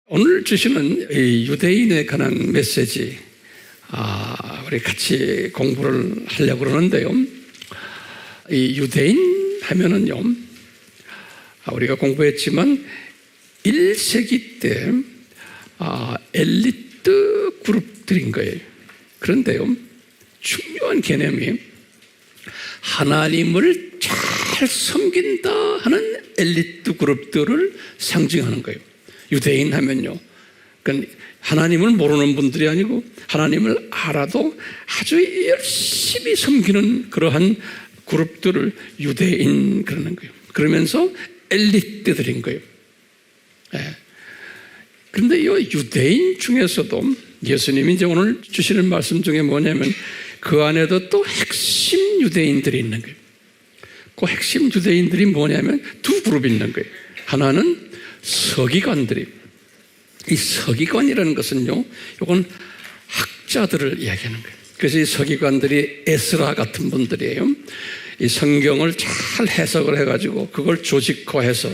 오늘 주시는 이 유대인에 관한 메시지, 우리 같이 공부를 하려고 그러는데요. 이 유대인 하면은요, 우리가 공부했지만 1세기 때 엘리트 그룹들인 거예요. 그런데요, 중요한 개념이 하나님을 잘 섬긴다 하는 엘리트 그룹들을 상징하는 거예요. 유대인 하면요, 그러니까 하나님을 모르는 분들이 아니고 하나님을 알아도 아주 열심히 섬기는 그러한 그룹들을 유대인 그러는 거예요. 그러면서 엘리트들인 거예요. 그런데 이 유대인 중에서도 예수님이 이제 오늘 주시는 말씀 중에 뭐냐면 그 안에도 또 핵심 유대인들이 있는 거예요. 그 핵심 유대인들이 뭐냐면 두 그룹이 있는 거예요. 하나는 서기관들이, 이 서기관이라는 것은요, 이건 학자들을 이야기하는 거예요. 그래서 이 서기관들이 에스라 같은 분들이에요. 이 성경을 잘 해석을 해가지고 그걸 조직화해서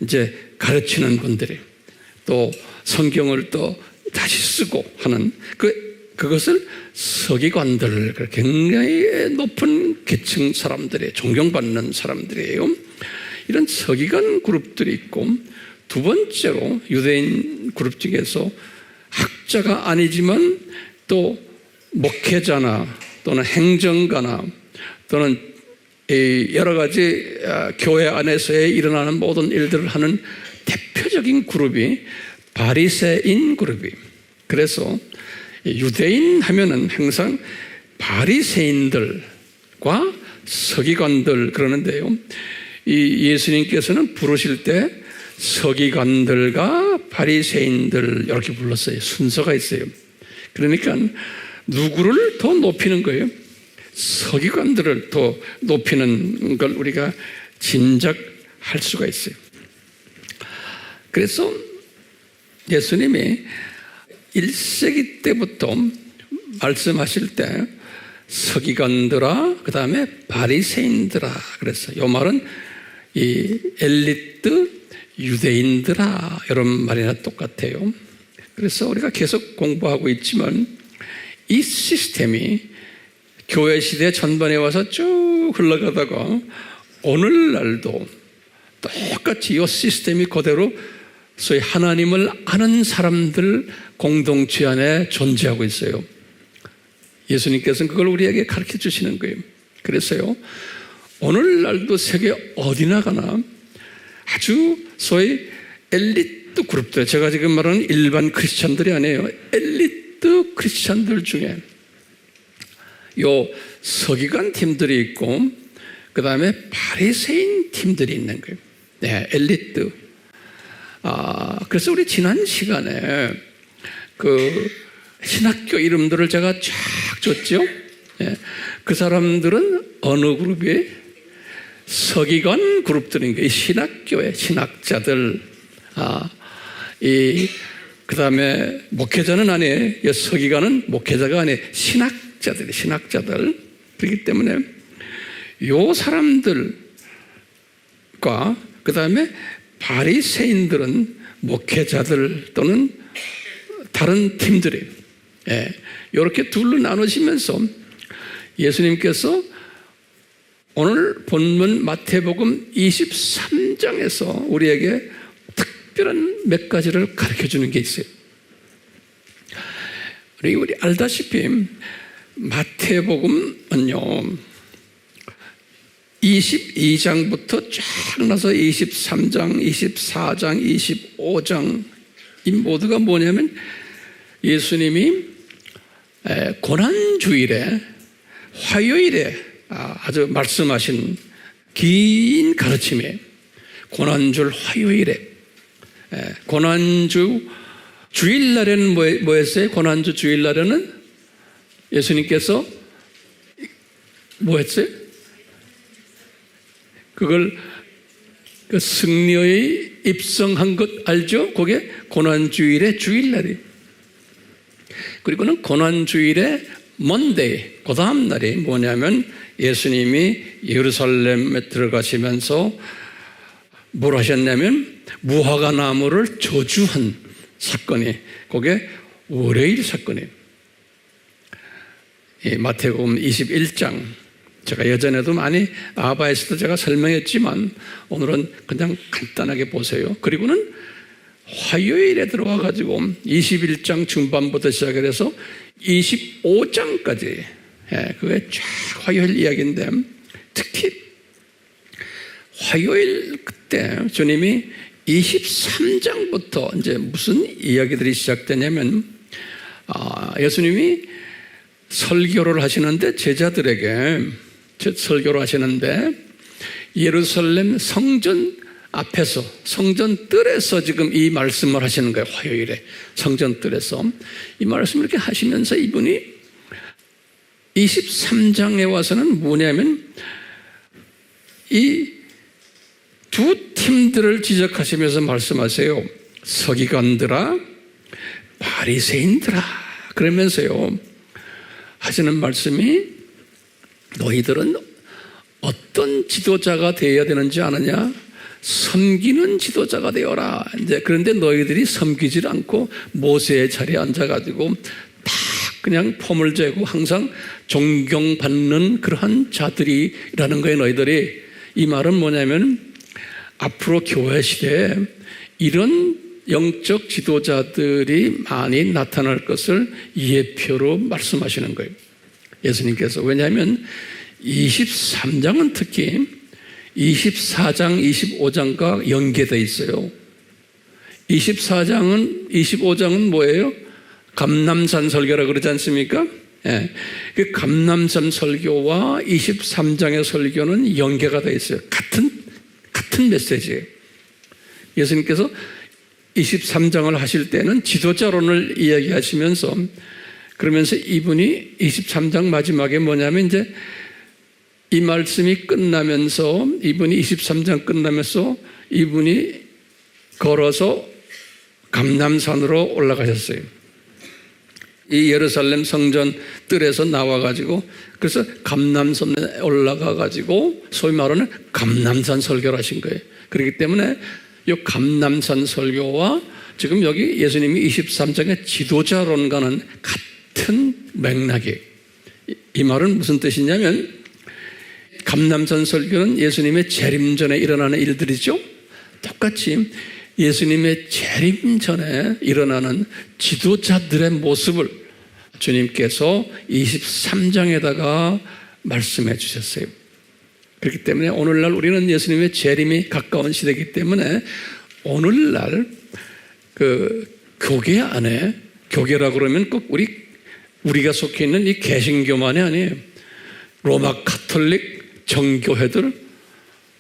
이제 가르치는 분들이, 또 성경을 또 다시 쓰고 하는 그것을 서기관들, 굉장히 높은 계층 사람들이, 존경받는 사람들이에요. 이런 서기관 그룹들이 있고, 두 번째로 유대인 그룹 중에서 학자가 아니지만 또 목회자나 또는 행정가나 또는 여러 가지 교회 안에서의 일어나는 모든 일들을 하는 대표적인 그룹이 바리새인 그룹이에요. 그래서 유대인 하면은 항상 바리새인들과 서기관들 그러는데요. 이 예수님께서는 부르실 때 서기관들과 바리새인들 이렇게 불렀어요. 순서가 있어요. 그러니까 누구를 더 높이는 거예요? 서기관들을 더 높이는 걸 우리가 짐작할 수가 있어요. 그래서 예수님이 1세기 때부터 말씀하실 때 서기관들아, 그 다음에 바리새인들아 그랬어요. 이 말은 이 엘리트 유대인들아 이런 말이나 똑같아요. 그래서 우리가 계속 공부하고 있지만 이 시스템이 교회 시대 전반에 와서 쭉 흘러가다가 오늘날도 똑같이 이 시스템이 그대로 소위 하나님을 아는 사람들 공동체 안에 존재하고 있어요. 예수님께서는 그걸 우리에게 가르쳐 주시는 거예요. 그래서요, 오늘날도 세계 어디나 가나 아주 소위 엘리트 그룹들, 제가 지금 말하는 일반 크리스찬들이 아니에요. 엘리트 크리스찬들 중에 요 서기관 팀들이 있고 그 다음에 바리새인 팀들이 있는 거예요. 네, 엘리트. 그래서 우리 지난 시간에 그 신학교 이름들을 제가 쫙 줬죠. 네, 그 사람들은 어느 그룹이에요? 서기관 그룹들인 거예요. 신학교의 신학자들. 그 다음에 목회자는 아니에요. 서기관은 목회자가 아니에요. 신학자들. 그렇기 때문에 요 사람들과 그 다음에 바리새인들은 목회자들 또는 다른 팀들이에요. 이렇게 둘로 나누시면서 예수님께서 오늘 본문 마태복음 23장에서 우리에게 특별한 몇 가지를 가르쳐 주는 게 있어요. 우리 알다시피 마태복음은요 22장부터 쫙 나서 23장, 24장, 25장 이 모두가 뭐냐면 예수님이 고난주일에 화요일에 아주 말씀하신 긴 가르침에 고난주 화요일에 고난주 주일날에는 뭐였어요? 고난주 주일날에는 예수님께서 뭐 했어요? 그걸 그 승려의 입성한 것 알죠? 그게 고난주일의 주일날이에요. 그리고는 고난주일의 먼데이, 그 다음 날이 뭐냐면 예수님이 예루살렘에 들어가시면서 뭘 하셨냐면 무화과 나무를 저주한 사건이 그게 월요일 사건이에요. 마태복음 21장, 제가 예전에도 많이 아바에서도 제가 설명했지만 오늘은 그냥 간단하게 보세요. 그리고는 화요일에 들어와 가지고 21장 중반부터 시작해서 25장까지, 그게 쫙 화요일 이야기인데, 특히 화요일 그때 주님이 23장부터 이제 무슨 이야기들이 시작되냐면, 예수님이 설교를 하시는데, 제자들에게 설교를 하시는데, 예루살렘 성전 앞에서, 성전 뜰에서 지금 이 말씀을 하시는 거예요. 화요일에 성전 뜰에서 이 말씀을 이렇게 하시면서 이분이 23장에 와서는 뭐냐면 이 두 팀들을 지적하시면서 말씀하세요. 서기관들아, 바리새인들아, 그러면서요 하시는 말씀이, 너희들은 어떤 지도자가 되어야 되는지 아느냐? 섬기는 지도자가 되어라. 이제 그런데 너희들이 섬기질 않고 모세의 자리에 앉아가지고 다 그냥 폼을 재고 항상 존경받는 그러한 자들이라는 거예요. 너희들이. 이 말은 뭐냐면 앞으로 교회 시대에 이런 영적 지도자들이 많이 나타날 것을 예표로 말씀하시는 거예요. 예수님께서. 왜냐하면 23장은 특히 24장, 25장과 연계되어 있어요. 25장은 뭐예요? 감람산 설교라 그러지 않습니까? 그 감람산 설교와 23장의 설교는 연계가 되어 있어요. 같은 메시지예요. 예수님께서 23장을 하실 때는 지도자론을 이야기하시면서, 그러면서 이분이 23장 마지막에 뭐냐면 이제 이 말씀이 끝나면서, 이분이 23장 끝나면서 이분이 걸어서 감람산으로 올라가셨어요. 이 예루살렘 성전 뜰에서 나와가지고, 그래서 감람산에 올라가가지고 소위 말하는 감람산 설교를 하신 거예요. 그렇기 때문에 이 감람산 설교와 지금 여기 예수님이 23장의 지도자론과는 같은 맥락이에요. 이 말은 무슨 뜻이냐면, 감람산 설교는 예수님의 재림 전에 일어나는 일들이죠. 똑같이 예수님의 재림 전에 일어나는 지도자들의 모습을 주님께서 23장에다가 말씀해 주셨어요. 그렇기 때문에 오늘날 우리는 예수님의 재림이 가까운 시대이기 때문에 오늘날 그 교계 안에, 교계라고 그러면 꼭 우리가 속해 있는 이 개신교만이 아니에요. 로마 가톨릭 정교회들,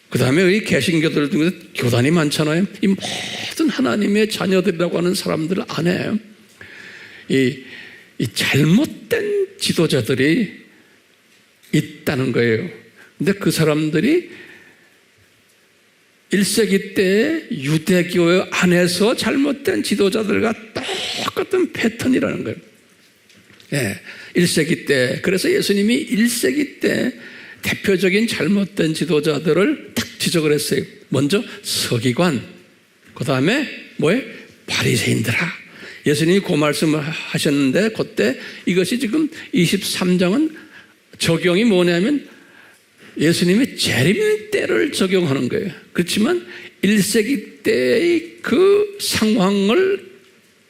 그 다음에 이 개신교들 중에 교단이 많잖아요. 이 모든 하나님의 자녀들이라고 하는 사람들 안에 이 잘못된 지도자들이 있다는 거예요. 근데 그 사람들이 1세기 때 유대교 안에서 잘못된 지도자들과 똑같은 패턴이라는 거예요. 1세기 때. 그래서 예수님이 1세기 때 대표적인 잘못된 지도자들을 딱 지적을 했어요. 먼저 서기관, 그 다음에 뭐예요? 바리새인들아. 예수님이 그 말씀을 하셨는데, 그때 이것이 지금 23장은 적용이 뭐냐면 예수님의 재림 때를 적용하는 거예요. 그렇지만 1세기 때의 그 상황을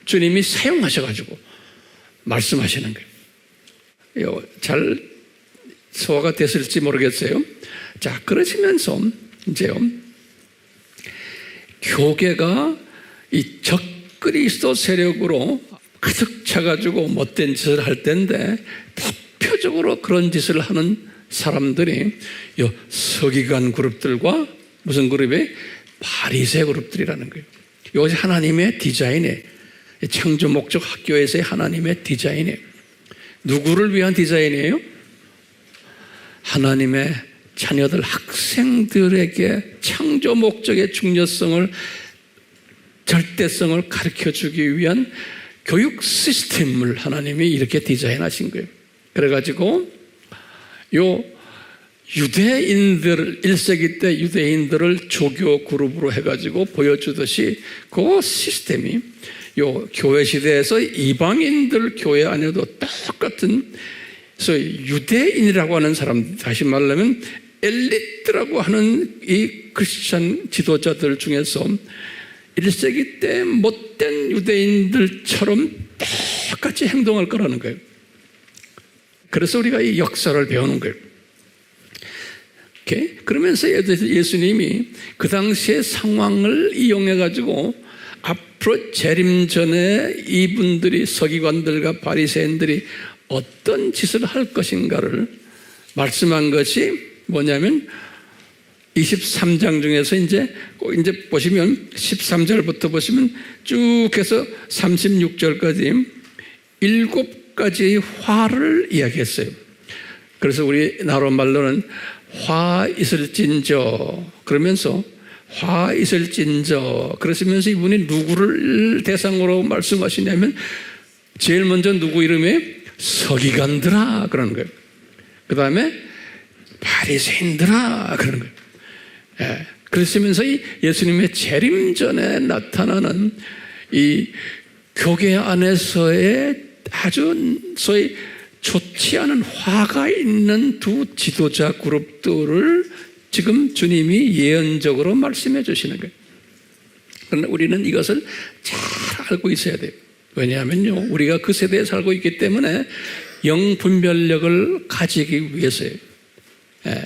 주님이 사용하셔가지고 말씀하시는 거예요. 잘 소화가 됐을지 모르겠어요. 자, 그러시면서 이제요, 교계가 이 적그리스도 세력으로 가득 차가지고 못된 짓을 할 텐데, 대표적으로 그런 짓을 하는 사람들이 이 서기관 그룹들과 무슨 그룹이? 바리새 그룹들이라는 거예요. 이것이 하나님의 디자인이에요. 창조 목적 학교에서의 하나님의 디자인이에요. 누구를 위한 디자인이에요? 하나님의 자녀들, 학생들에게 창조 목적의 중요성을, 절대성을 가르쳐주기 위한 교육 시스템을 하나님이 이렇게 디자인하신 거예요. 그래가지고 요 유대인들, 1세기 때 유대인들을 조교 그룹으로 해가지고 보여주듯이 그 시스템이 요 교회 시대에서 이방인들 교회 안에도 똑같은 소위 유대인이라고 하는 사람, 다시 말하면 엘리트라고 하는 이 크리스찬 지도자들 중에서 1세기 때 못된 유대인들처럼 똑같이 행동할 거라는 거예요. 그래서 우리가 이 역사를 배우는 거예요. 그러면서 예수님이 그 당시의 상황을 이용해가지고 앞으로 재림 전에 이분들이 서기관들과 바리새인들이 어떤 짓을 할 것인가를 말씀한 것이 뭐냐면 23장 중에서 이제 보시면 13절부터 보시면 쭉 해서 36절까지 7가지의 화를 이야기했어요. 그래서 우리나라 말로는 화 있을진저 그러면서 화 있을진저 그러시면서 이분이 누구를 대상으로 말씀하시냐면 제일 먼저 누구 이름에 서기관들아 그러는 거예요. 그 다음에 바리새인들아 그러는 거예요. 예. 그러시면서 이 예수님의 재림 전에 나타나는 이 교계 안에서의 아주 소위 좋지 않은 화가 있는 두 지도자 그룹들을 지금 주님이 예언적으로 말씀해 주시는 거예요. 그러나 우리는 이것을 잘 알고 있어야 돼요. 왜냐하면요, 우리가 그 세대에 살고 있기 때문에 영분별력을 가지기 위해서예요. 예.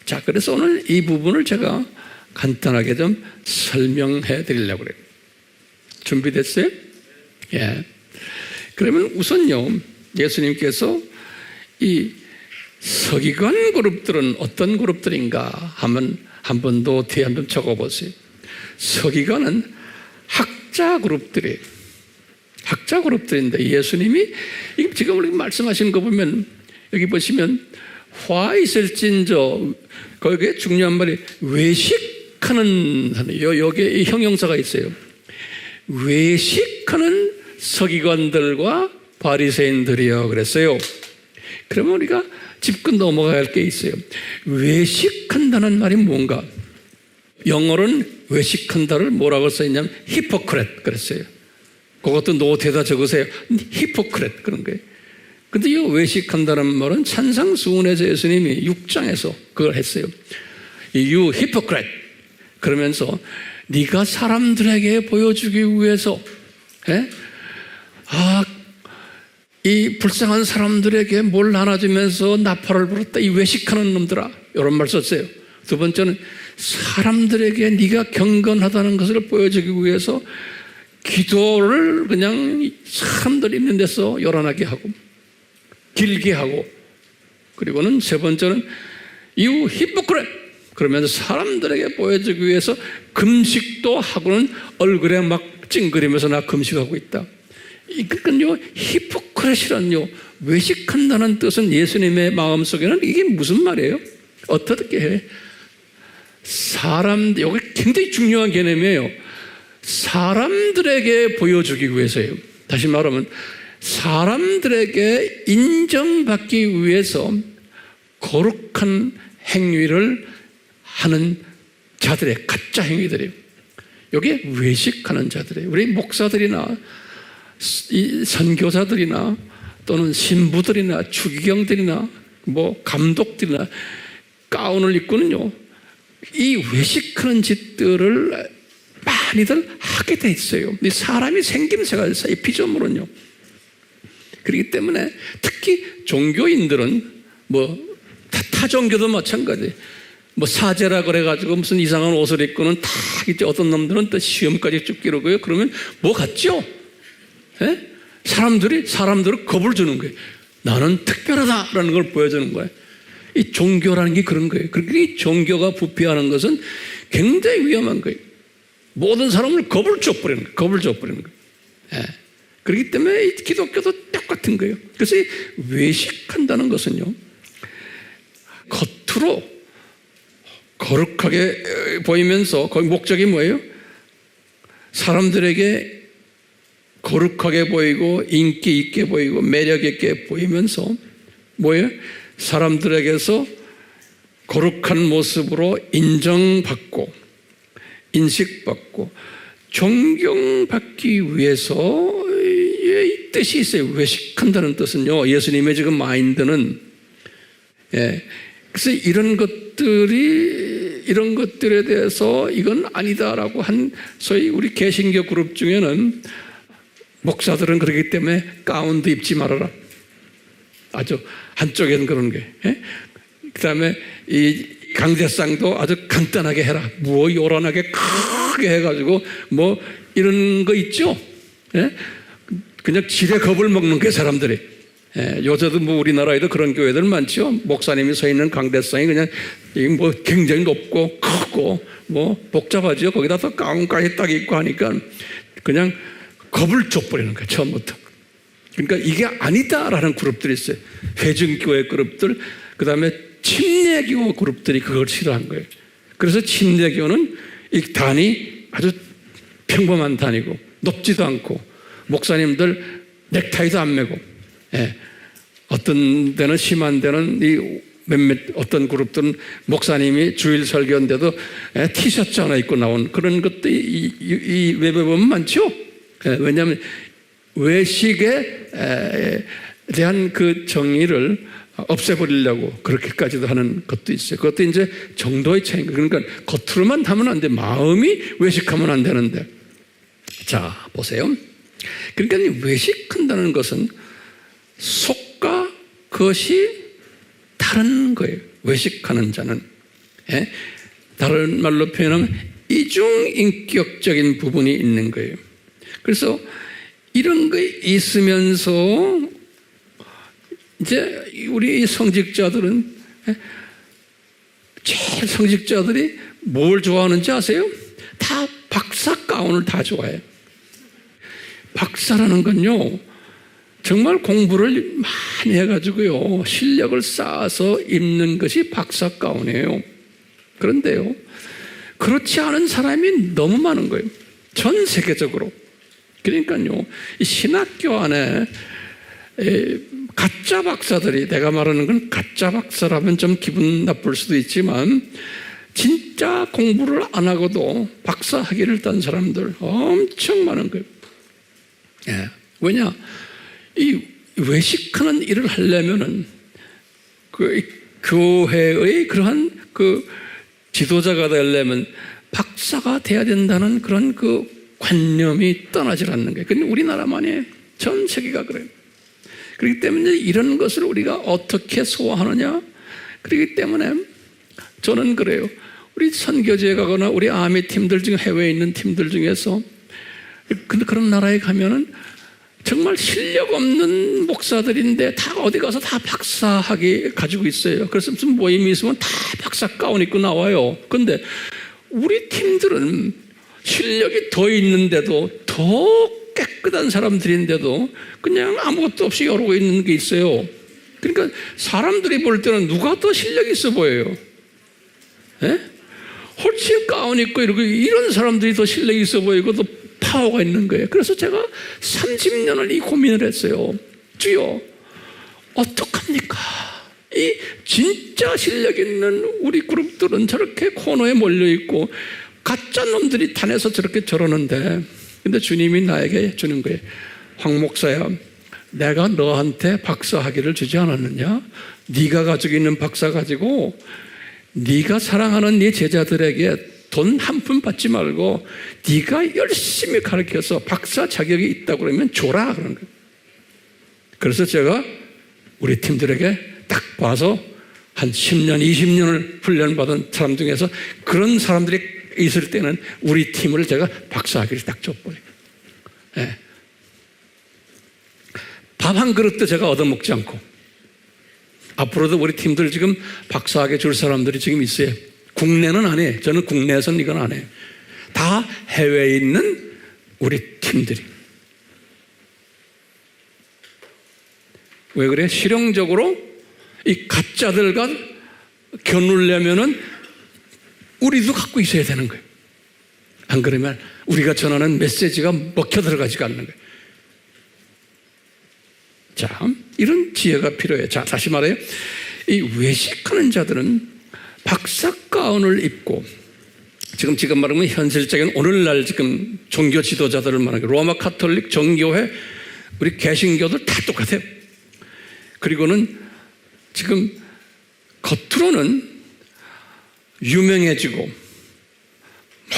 자, 그래서 오늘 이 부분을 제가 간단하게 좀 설명해 드리려고 그래요. 준비됐어요? 예. 그러면 우선요, 예수님께서 이 서기관 그룹들은 어떤 그룹들인가 하면 한 번 더 뒤에 한번 적어보세요. 서기관은 학자 그룹들이에요. 학자 그룹들인데 예수님이 지금 우리 말씀하신 거 보면 여기 보시면 화 있을진저 거기에 중요한 말이 외식하는 여기에 형용사가 있어요. 외식하는 서기관들과 바리새인들이요 그랬어요. 그러면 우리가 짚고 넘어가야 할 게 있어요. 외식한다는 말이 뭔가? 영어로는 외식한다를 뭐라고 써있냐면 히포크렛 그랬어요. 그것도 노트에다 적으세요. 히포크렛 그런 거예요. 근데 이 외식한다는 말은 찬상수훈에서 예수님이 6장에서 그걸 했어요. You hypocrite 그러면서 네가 사람들에게 보여주기 위해서 이 불쌍한 사람들에게 뭘 나눠주면서 나팔을 불었다. 이 외식하는 놈들아. 이런 말 썼어요. 두 번째는 사람들에게 네가 경건하다는 것을 보여주기 위해서 기도를 그냥 사람들 있는 데서 요란하게 하고 길게 하고 그리고는 세 번째는 You hypocrite 그러면서 사람들에게 보여주기 위해서 금식도 하고는 얼굴에 막 찡그리면서 나 금식하고 있다. 그러니까요, 히포크렛이란요, 외식한다는 뜻은 예수님의 마음속에는 이게 무슨 말이에요? 어떻게 해? 여기 굉장히 중요한 개념이에요. 사람들에게 보여주기 위해서예요. 다시 말하면 사람들에게 인정받기 위해서 거룩한 행위를 하는 자들의 가짜 행위들이에요. 이게 외식하는 자들이에요. 우리 목사들이나 이 선교사들이나 또는 신부들이나 추기경들이나 뭐 감독들이나 가운을 입고는요, 이 외식하는 짓들을 많이들 하게 돼 있어요. 사람이 생김새가 있어요. 이 피조물은요. 그렇기 때문에 특히 종교인들은 타 종교도 마찬가지. 사제라 그래가지고 무슨 이상한 옷을 입고는 다 이제 어떤 놈들은 또 시험까지 쭉 기르고요. 그러면 뭐 같죠? 예? 사람들을 겁을 주는 거예요. 나는 특별하다라는 걸 보여주는 거예요. 이 종교라는 게 그런 거예요. 그러니까 이 종교가 부패하는 것은 굉장히 위험한 거예요. 모든 사람을 겁을 줘버리는 거예요. 겁을 줘버리는 거예요. 예. 그렇기 때문에 이 기독교도 똑같은 거예요. 그래서 이 외식한다는 것은요, 겉으로 거룩하게 보이면서 거기 목적이 뭐예요? 사람들에게 거룩하게 보이고 인기 있게 보이고 매력 있게 보이면서 뭐예요? 사람들에게서 거룩한 모습으로 인정받고 인식받고 존경받기 위해서 이 뜻이 있어요. 외식한다는 뜻은요, 예수님의 지금 마인드는, 그래서 이런 것들에 대해서 이건 아니다라고 한 소위 우리 개신교 그룹 중에는 목사들은 그러기 때문에 가운도 입지 말아라. 아주 한쪽에는 그런 게. 그 다음에 이 강대상도 아주 간단하게 해라. 뭐 요란하게 크게 해가지고 뭐 이런 거 있죠. 그냥 지레 겁을 먹는 게 사람들이. 요새도 뭐 우리나라에도 그런 교회들 많죠. 목사님이 서 있는 강대상이 그냥 뭐 굉장히 높고 크고 뭐 복잡하죠. 거기다 또 가운까지 딱 입고 하니까 그냥 겁을 줘버리는 거예요, 처음부터. 그러니까 이게 아니다라는 그룹들이 있어요. 회중교회 그룹들, 그 다음에 침례교 그룹들이 그걸 싫어한 거예요. 그래서 침례교는 이 단이 아주 평범한 단이고 높지도 않고 목사님들 넥타이도 안 매고, 어떤 데는 심한 데는 이 몇몇 어떤 그룹들은 목사님이 주일 설교인데도 티셔츠 하나 입고 나온 그런 것도 이 웹에 보면 많죠. 왜냐하면 외식에 대한 그 정의를 없애버리려고 그렇게까지도 하는 것도 있어요. 그것도 이제 정도의 차이인 거예요. 그러니까 겉으로만 하면 안 돼. 마음이 외식하면 안 되는데. 자, 보세요. 그러니까 외식한다는 것은 속과 겉이 다른 거예요. 외식하는 자는. 다른 말로 표현하면 이중인격적인 부분이 있는 거예요. 그래서 이런 게 있으면서 이제 우리 성직자들은, 제일 성직자들이 뭘 좋아하는지 아세요? 다 박사 가운을 다 좋아해요. 박사라는 건요, 정말 공부를 많이 해가지고요, 실력을 쌓아서 입는 것이 박사 가운이에요. 그런데요, 그렇지 않은 사람이 너무 많은 거예요. 전 세계적으로. 그러니까요, 이 신학교 안에 가짜 박사들이, 내가 말하는 건 가짜 박사라면 좀 기분 나쁠 수도 있지만 진짜 공부를 안 하고도 박사 학위를 딴 사람들 엄청 많은 거예요. 왜냐? 이 외식하는 일을 하려면은 그 교회의 그러한 그 지도자가 되려면 박사가 돼야 된다는 그런 그 관념이 떠나질 않는 거예요. 근데 우리나라만이, 전 세계가 그래요. 그렇기 때문에 이런 것을 우리가 어떻게 소화하느냐? 그렇기 때문에 저는 그래요. 우리 선교지에 가거나 우리 아미 팀들 중에, 해외에 있는 팀들 중에서 근데 그런 나라에 가면은 정말 실력 없는 목사들인데 다 어디 가서 다 박사학위 가지고 있어요. 그래서 무슨 모임이 있으면 다 박사 가운 입고 나와요. 근데 우리 팀들은 실력이 더 있는데도, 더 깨끗한 사람들인데도 그냥 아무것도 없이 이러고 있는 게 있어요. 그러니까 사람들이 볼 때는 누가 더 실력이 있어 보여요? 훨씬 가운 입고 이런 사람들이 더 실력이 있어 보이고 더 파워가 있는 거예요. 그래서 제가 30년을 이 고민을 했어요. 주여, 어떡합니까? 이 진짜 실력 있는 우리 그룹들은 저렇게 코너에 몰려있고 가짜 놈들이 단에서 저러는데, 근데 주님이 나에게 주는 거예요. 황 목사야, 내가 너한테 박사 학위를 주지 않았느냐? 네가 가지고 있는 박사 가지고 네가 사랑하는 네 제자들에게 돈 한 푼 받지 말고 네가 열심히 가르쳐서 박사 자격이 있다고 그러면 줘라, 그런 거예요. 그래서 제가 우리 팀들에게 딱 봐서 한 10년, 20년을 훈련받은 사람 중에서 그런 사람들이 있을 때는 우리 팀을 제가 박사 학위를 딱 줘버려요. 밥 한 그릇도 제가 얻어먹지 않고. 앞으로도 우리 팀들 지금 박사 학위 줄 사람들이 지금 있어요. 국내는 안 해. 저는 국내에서는 이건 안 해요. 다 해외에 있는 우리 팀들이. 왜 그래? 실용적으로 이 가짜들과 겨누려면은 우리도 갖고 있어야 되는 거예요. 안 그러면 우리가 전하는 메시지가 먹혀 들어가지가 않는 거예요. 자, 이런 지혜가 필요해요. 자, 다시 말해요. 이 외식하는 자들은 박사 가운을 입고 지금 말하면 현실적인 오늘날 지금 종교 지도자들을 말하는 게 로마 카톨릭 정교회 우리 개신교들 다 똑같아요. 그리고는 지금 겉으로는 유명해지고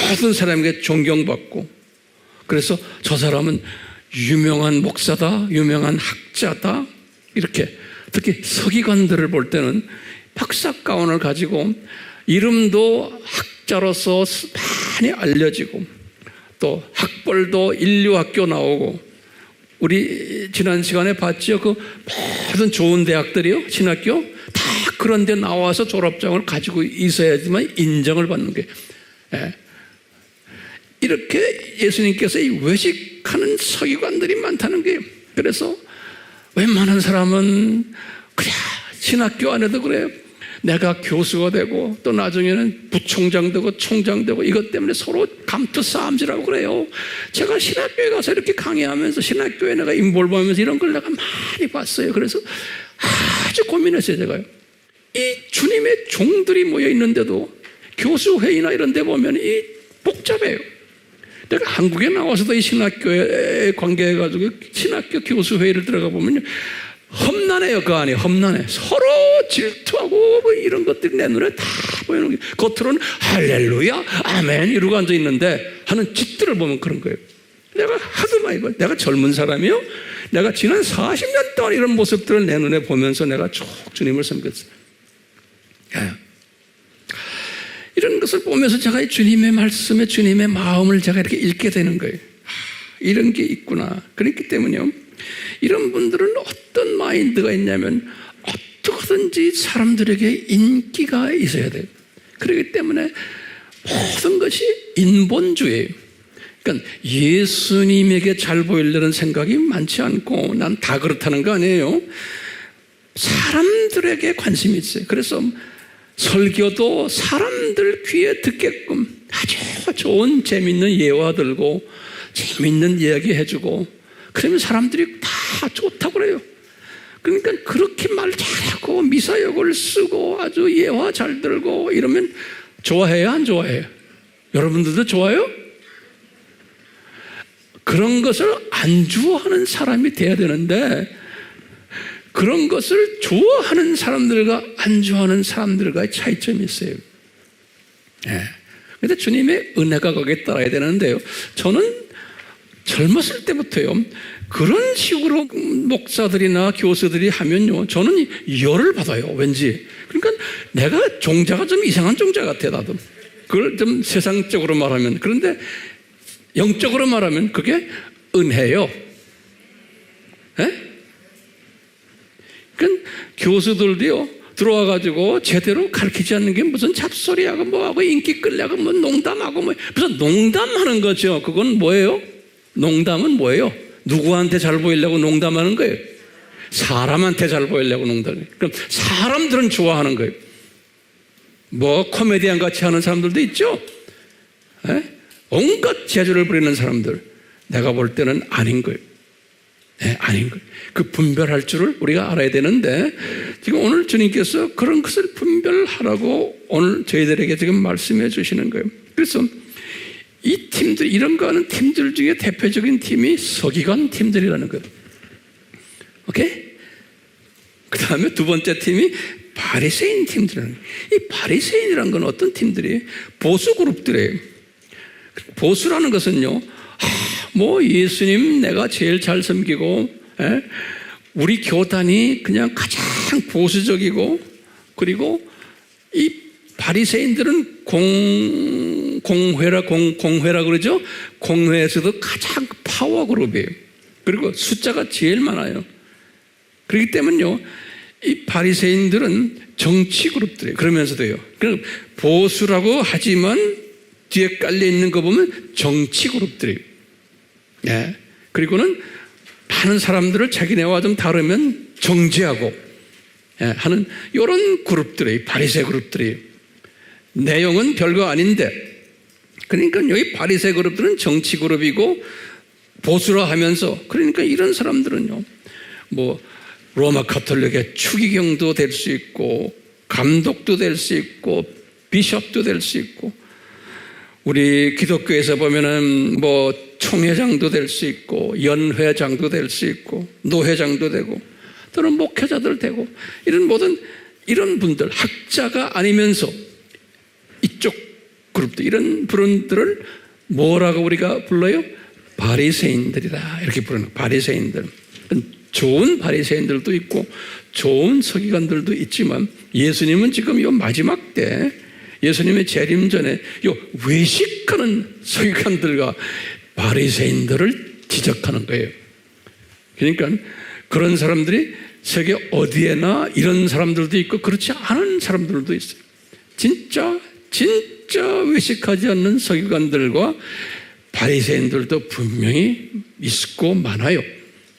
모든 사람에게 존경받고 그래서 저 사람은 유명한 목사다, 유명한 학자다 이렇게 특히 서기관들을 볼 때는 박사 가운을 가지고 이름도 학자로서 많이 알려지고 또 학벌도 인류학교 나오고 우리 지난 시간에 봤죠? 그 모든 좋은 대학들이요, 신학교 다 그런 데 나와서 졸업장을 가지고 있어야지만 인정을 받는 게 이렇게 예수님께서 이 외식하는 서기관들이 많다는 거예요. 그래서 웬만한 사람은 그래 신학교 안에도 그래요. 내가 교수가 되고 또 나중에는 부총장 되고 총장 되고 이것 때문에 서로 감투싸움질하고 그래요. 제가 신학교에 가서 이렇게 강의하면서 신학교에 내가 인볼브하면서 이런 걸 내가 많이 봤어요. 그래서 아주 고민했어요. 제가요. 이 주님의 종들이 모여 있는데도 교수회의나 이런 데 보면 이 복잡해요. 내가 한국에 나와서도 이 신학교에 관계해가지고 신학교 교수회의를 들어가 보면요. 험난해요. 그 안에 험난해. 서로 질투하고 뭐 이런 것들이 내 눈에 다 보이는 게 겉으로는 할렐루야 아멘 이러고 앉아있는데 하는 짓들을 보면 그런 거예요. 내가 하도 많이 봐요. 내가 젊은 사람이요. 내가 지난 40년 동안 이런 모습들을 내 눈에 보면서 내가 쭉 주님을 섬겼어요. 이런 것을 보면서 제가 주님의 말씀에 주님의 마음을 제가 이렇게 읽게 되는 거예요. 이런 게 있구나. 그렇기 때문에요. 이런 분들은 어떤 마인드가 있냐면 어떻게든지 사람들에게 인기가 있어야 돼요. 그렇기 때문에 모든 것이 인본주의예요. 그러니까 예수님에게 잘 보이려는 생각이 많지 않고 난 다 그렇다는 거 아니에요. 사람들에게 관심이 있어요. 그래서 설교도 사람들 귀에 듣게끔 아주 좋은 재밌는 예화 들고 재밌는 이야기 해주고 그러면 사람들이 다 좋다고 그래요. 그러니까 그렇게 말 잘하고 미사역을 쓰고 아주 예화 잘 들고 이러면 좋아해요, 안 좋아해요? 여러분들도 좋아요? 그런 것을 안 좋아하는 사람이 돼야 되는데 그런 것을 좋아하는 사람들과 안 좋아하는 사람들과의 차이점이 있어요. 그런데 주님의 은혜가 거기에 따라야 되는데요. 저는 젊었을 때부터요. 그런 식으로 목사들이나 교수들이 하면요. 저는 열을 받아요. 왠지. 그러니까 내가 종자가 좀 이상한 종자 같아 나도. 그걸 좀 세상적으로 말하면. 그런데 영적으로 말하면 그게 은혜예요. 그러니까 교수들도요. 들어와가지고 제대로 가르치지 않는 게 무슨 잡소리하고 뭐하고 인기 끌려고 뭐 농담하고 뭐 무슨 농담하는 거죠. 그건 뭐예요? 농담은 뭐예요? 누구한테 잘 보이려고 농담하는 거예요? 사람한테 잘 보이려고 농담해요. 그럼 사람들은 좋아하는 거예요. 뭐 코미디언 같이 하는 사람들도 있죠. 온갖 재주를 부리는 사람들 내가 볼 때는 아닌 거예요. 아닌 거예요. 그 분별할 줄을 우리가 알아야 되는데 지금 오늘 주님께서 그런 것을 분별하라고 오늘 저희들에게 지금 말씀해 주시는 거예요. 그래서 이 팀들, 이런 거 하는 팀들 중에 대표적인 팀이 서기관 팀들이라는 거예요. 오케이? 그 다음에 두 번째 팀이 바리새인 팀들이라는 거예요. 이 바리새인이라는 건 어떤 팀들이에요? 보수 그룹들이에요. 보수라는 것은요, 뭐 예수님 내가 제일 잘 섬기고, 우리 교단이 그냥 가장 보수적이고, 그리고 이 바리새인들은 공회라 그러죠? 공회에서도 가장 파워 그룹이에요. 그리고 숫자가 제일 많아요. 그렇기 때문에요, 이 바리새인들은 정치 그룹들이에요. 그러면서도요. 그럼 보수라고 하지만 뒤에 깔려 있는 거 보면 정치 그룹들이에요. 그리고는 많은 사람들을 자기네와 좀 다르면 정죄하고 하는 이런 그룹들이에요. 바리새 그룹들이에요. 내용은 별거 아닌데, 그러니까 여기 바리새 그룹들은 정치 그룹이고 보수라 하면서, 그러니까 이런 사람들은요, 뭐 로마 카톨릭의 추기경도 될 수 있고 감독도 될 수 있고 비숍도 될 수 있고 우리 기독교에서 보면은 뭐 총회장도 될 수 있고 연회장도 될 수 있고 노회장도 되고 또는 목회자들 되고 이런 모든 이런 분들 학자가 아니면서 이쪽 그룹들 이런 분들을 뭐라고 우리가 불러요? 바리새인들이다 이렇게 부르는 거예요. 바리새인들. 좋은 바리새인들도 있고 좋은 서기관들도 있지만 예수님은 지금 이 마지막 때 예수님의 재림 전에 이 외식하는 서기관들과 바리새인들을 지적하는 거예요. 그러니까 그런 사람들이 세계 어디에나 이런 사람들도 있고 그렇지 않은 사람들도 있어요. 진짜 외식하지 않는 서기관들과 바리새인들도 분명히 있고 많아요.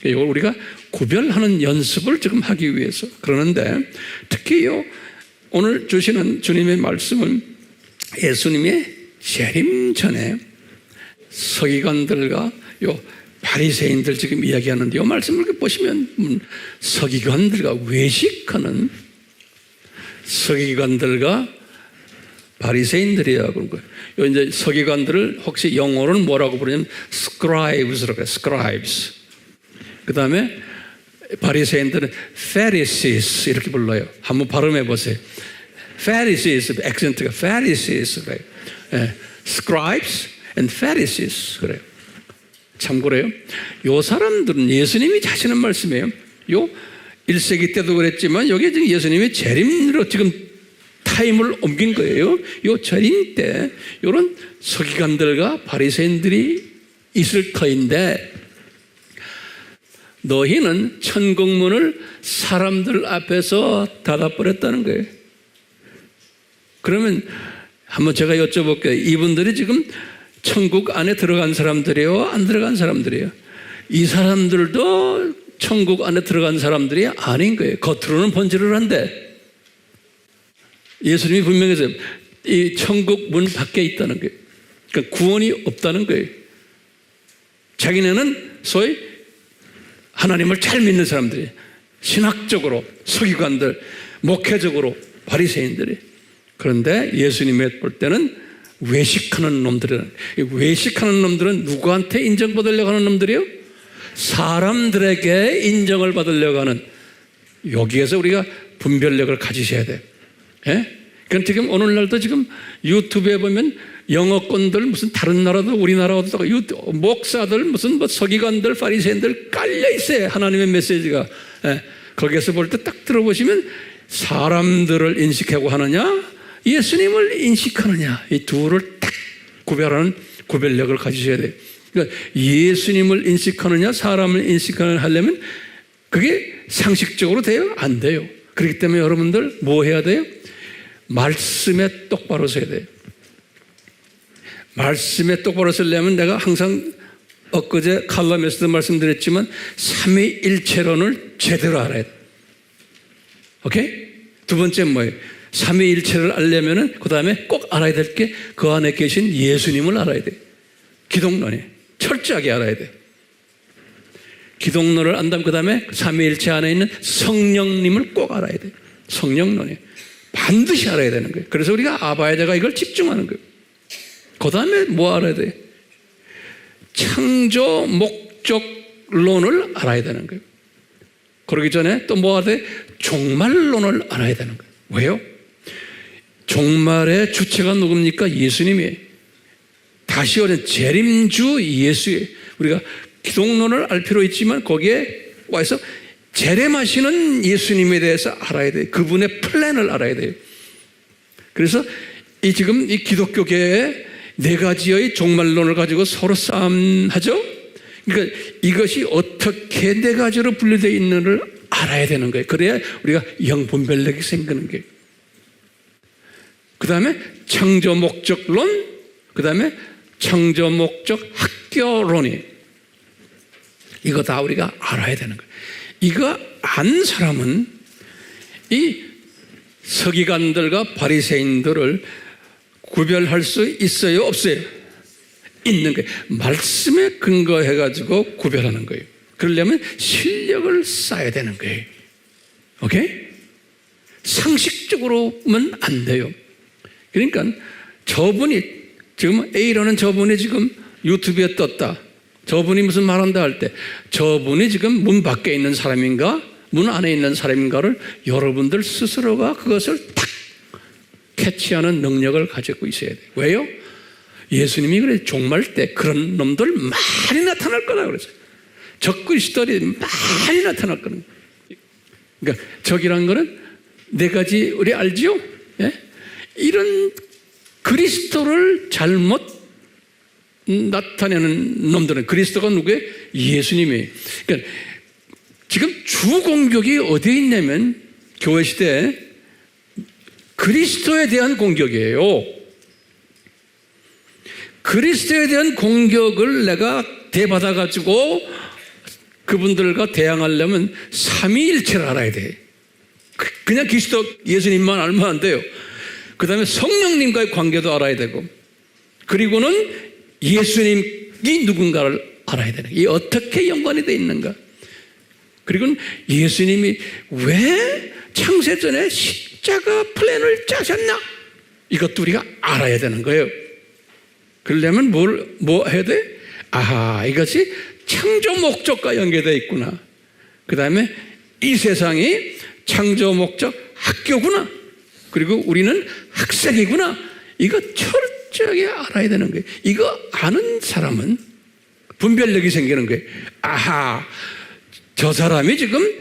이걸 우리가 구별하는 연습을 지금 하기 위해서 그러는데 특히 오늘 주시는 주님의 말씀은 예수님의 재림 전에 서기관들과 바리새인들 지금 이야기하는데 이 말씀을 보시면 서기관들과 외식하는 서기관들과 바리새인들이야 그런 거예요. 이제 서기관들을 혹시 영어로는 뭐라고 부르냐면 scribes라고 해요. scribes. 그 다음에 바리새인들은 Pharisees 이렇게 불러요. 한번 발음해 보세요. Pharisees, 액센트가 Pharisees래요. 예, Scribes and Pharisees 그래요. 참고로요. 요 사람들은 예수님이 하시는 말씀이에요. 요 1세기 때도 그랬지만 여기 지금 예수님이 재림으로 지금 타임을 옮긴 거예요. 요 재림 때 이런 서기관들과 바리새인들이 있을 터인데 너희는 천국문을 사람들 앞에서 닫아버렸다는 거예요. 그러면 한번 제가 여쭤볼게요. 이분들이 지금 천국 안에 들어간 사람들이에요? 안 들어간 사람들이에요? 이 사람들도 천국 안에 들어간 사람들이 아닌 거예요. 겉으로는 번지를 한데 예수님이 분명해서 이 천국 문 밖에 있다는 거예요. 그러니까 구원이 없다는 거예요. 자기네는 소위 하나님을 잘 믿는 사람들이 신학적으로 서기관들, 목회적으로 바리새인들이. 그런데 예수님이 볼 때는 외식하는 놈들은 외식하는 놈들은 누구한테 인정받으려고 하는 놈들이에요? 사람들에게 인정을 받으려고 하는 여기에서 우리가 분별력을 가지셔야 돼요. 예? 그러니까 지금 오늘날도 지금 유튜브에 보면 영어권들 무슨 다른 나라도 우리나라도 목사들 무슨 뭐 서기관들 바리새인들 깔려 있어요. 하나님의 메시지가. 예. 거기에서 볼 때 딱 들어보시면 사람들을 인식하고 하느냐 예수님을 인식하느냐 이 둘을 딱 구별하는 구별력을 가지셔야 돼요. 그러니까 예수님을 인식하느냐 사람을 인식하느냐 하려면 그게 상식적으로 돼요? 안 돼요. 그렇기 때문에 여러분들 뭐 해야 돼요? 말씀에 똑바로 서야 돼요. 말씀에 똑바로 서려면 내가 항상 엊그제 칼럼에서도 말씀드렸지만 삼위일체론을 제대로 알아야 돼. 오케이? 두 번째 뭐예요? 삼위일체를 알려면은 그 다음에 꼭 알아야 될 게 그 안에 계신 예수님을 알아야 돼. 기독론이 철저하게 알아야 돼. 기독론을 안다면 그 다음에 삼위일체 안에 있는 성령님을 꼭 알아야 돼. 성령론이 반드시 알아야 되는 거예요. 그래서 우리가 아바야자가 이걸 집중하는 거예요. 그 다음에 뭐 알아야 돼? 창조 목적론을 알아야 되는 거예요. 그러기 전에 또 뭐 알아야 돼? 종말론을 알아야 되는 거예요. 왜요? 종말의 주체가 누굽니까? 예수님이에요. 다시 오는 재림주 예수예요. 우리가 기독론을 알 필요 있지만 거기에 와서 재림하시는 예수님에 대해서 알아야 돼요. 그분의 플랜을 알아야 돼요. 그래서 지금 이 기독교계에 네 가지의 종말론을 가지고 서로 싸움하죠. 그러니까 이것이 어떻게 네 가지로 분류되어 있는지를 알아야 되는 거예요. 그래야 우리가 영분별력이 생기는 거예요. 그 다음에 창조 목적론, 그 다음에 창조 목적 학교론이 이거 다 우리가 알아야 되는 거예요. 이거 안 사람은 이 서기관들과 바리새인들을 구별할 수 있어요? 없어요? 있는 거예요. 말씀에 근거해가지고 구별하는 거예요. 그러려면 실력을 쌓아야 되는 거예요. 오케이? 상식적으로는 안 돼요. 그러니까 저분이 지금 A라는 저분이 지금 유튜브에 떴다. 저분이 무슨 말한다 할 때 저분이 지금 문 밖에 있는 사람인가 문 안에 있는 사람인가를 여러분들 스스로가 그것을 탁 캐치하는 능력을 가지고 있어야 돼요. 왜요? 예수님이 그래 종말 때 그런 놈들 많이 나타날 거라 그랬어요. 적그리스도들이 많이 나타날 거라. 그러니까 적이란 거는 네 가지 우리 알지요? 예? 이런 그리스도를 잘못 나타내는 놈들은 그리스도가 누구예요? 예수님이에요. 그러니까 지금 주 공격이 어디에 있냐면 교회 시대에 그리스도에 대한 공격이에요. 그리스도에 대한 공격을 내가 대받아가지고 그분들과 대항하려면 삼위일체를 알아야 돼. 그냥 그리스도 예수님만 알면 안 돼요. 그 다음에 성령님과의 관계도 알아야 되고 그리고는 예수님이 누군가를 알아야 되는 거예요. 이 어떻게 연관이 되어 있는가. 그리고 예수님이 왜 창세전에 십자가 플랜을 짜셨나? 이것도 우리가 알아야 되는 거예요. 그러려면 뭐 해야 돼? 아하, 이것이 창조 목적과 연계되어 있구나. 그 다음에 이 세상이 창조 목적 학교구나. 그리고 우리는 학생이구나. 이거 철저하게 알아야 되는 거예요. 이거 아는 사람은 분별력이 생기는 거예요. 아하, 저 사람이 지금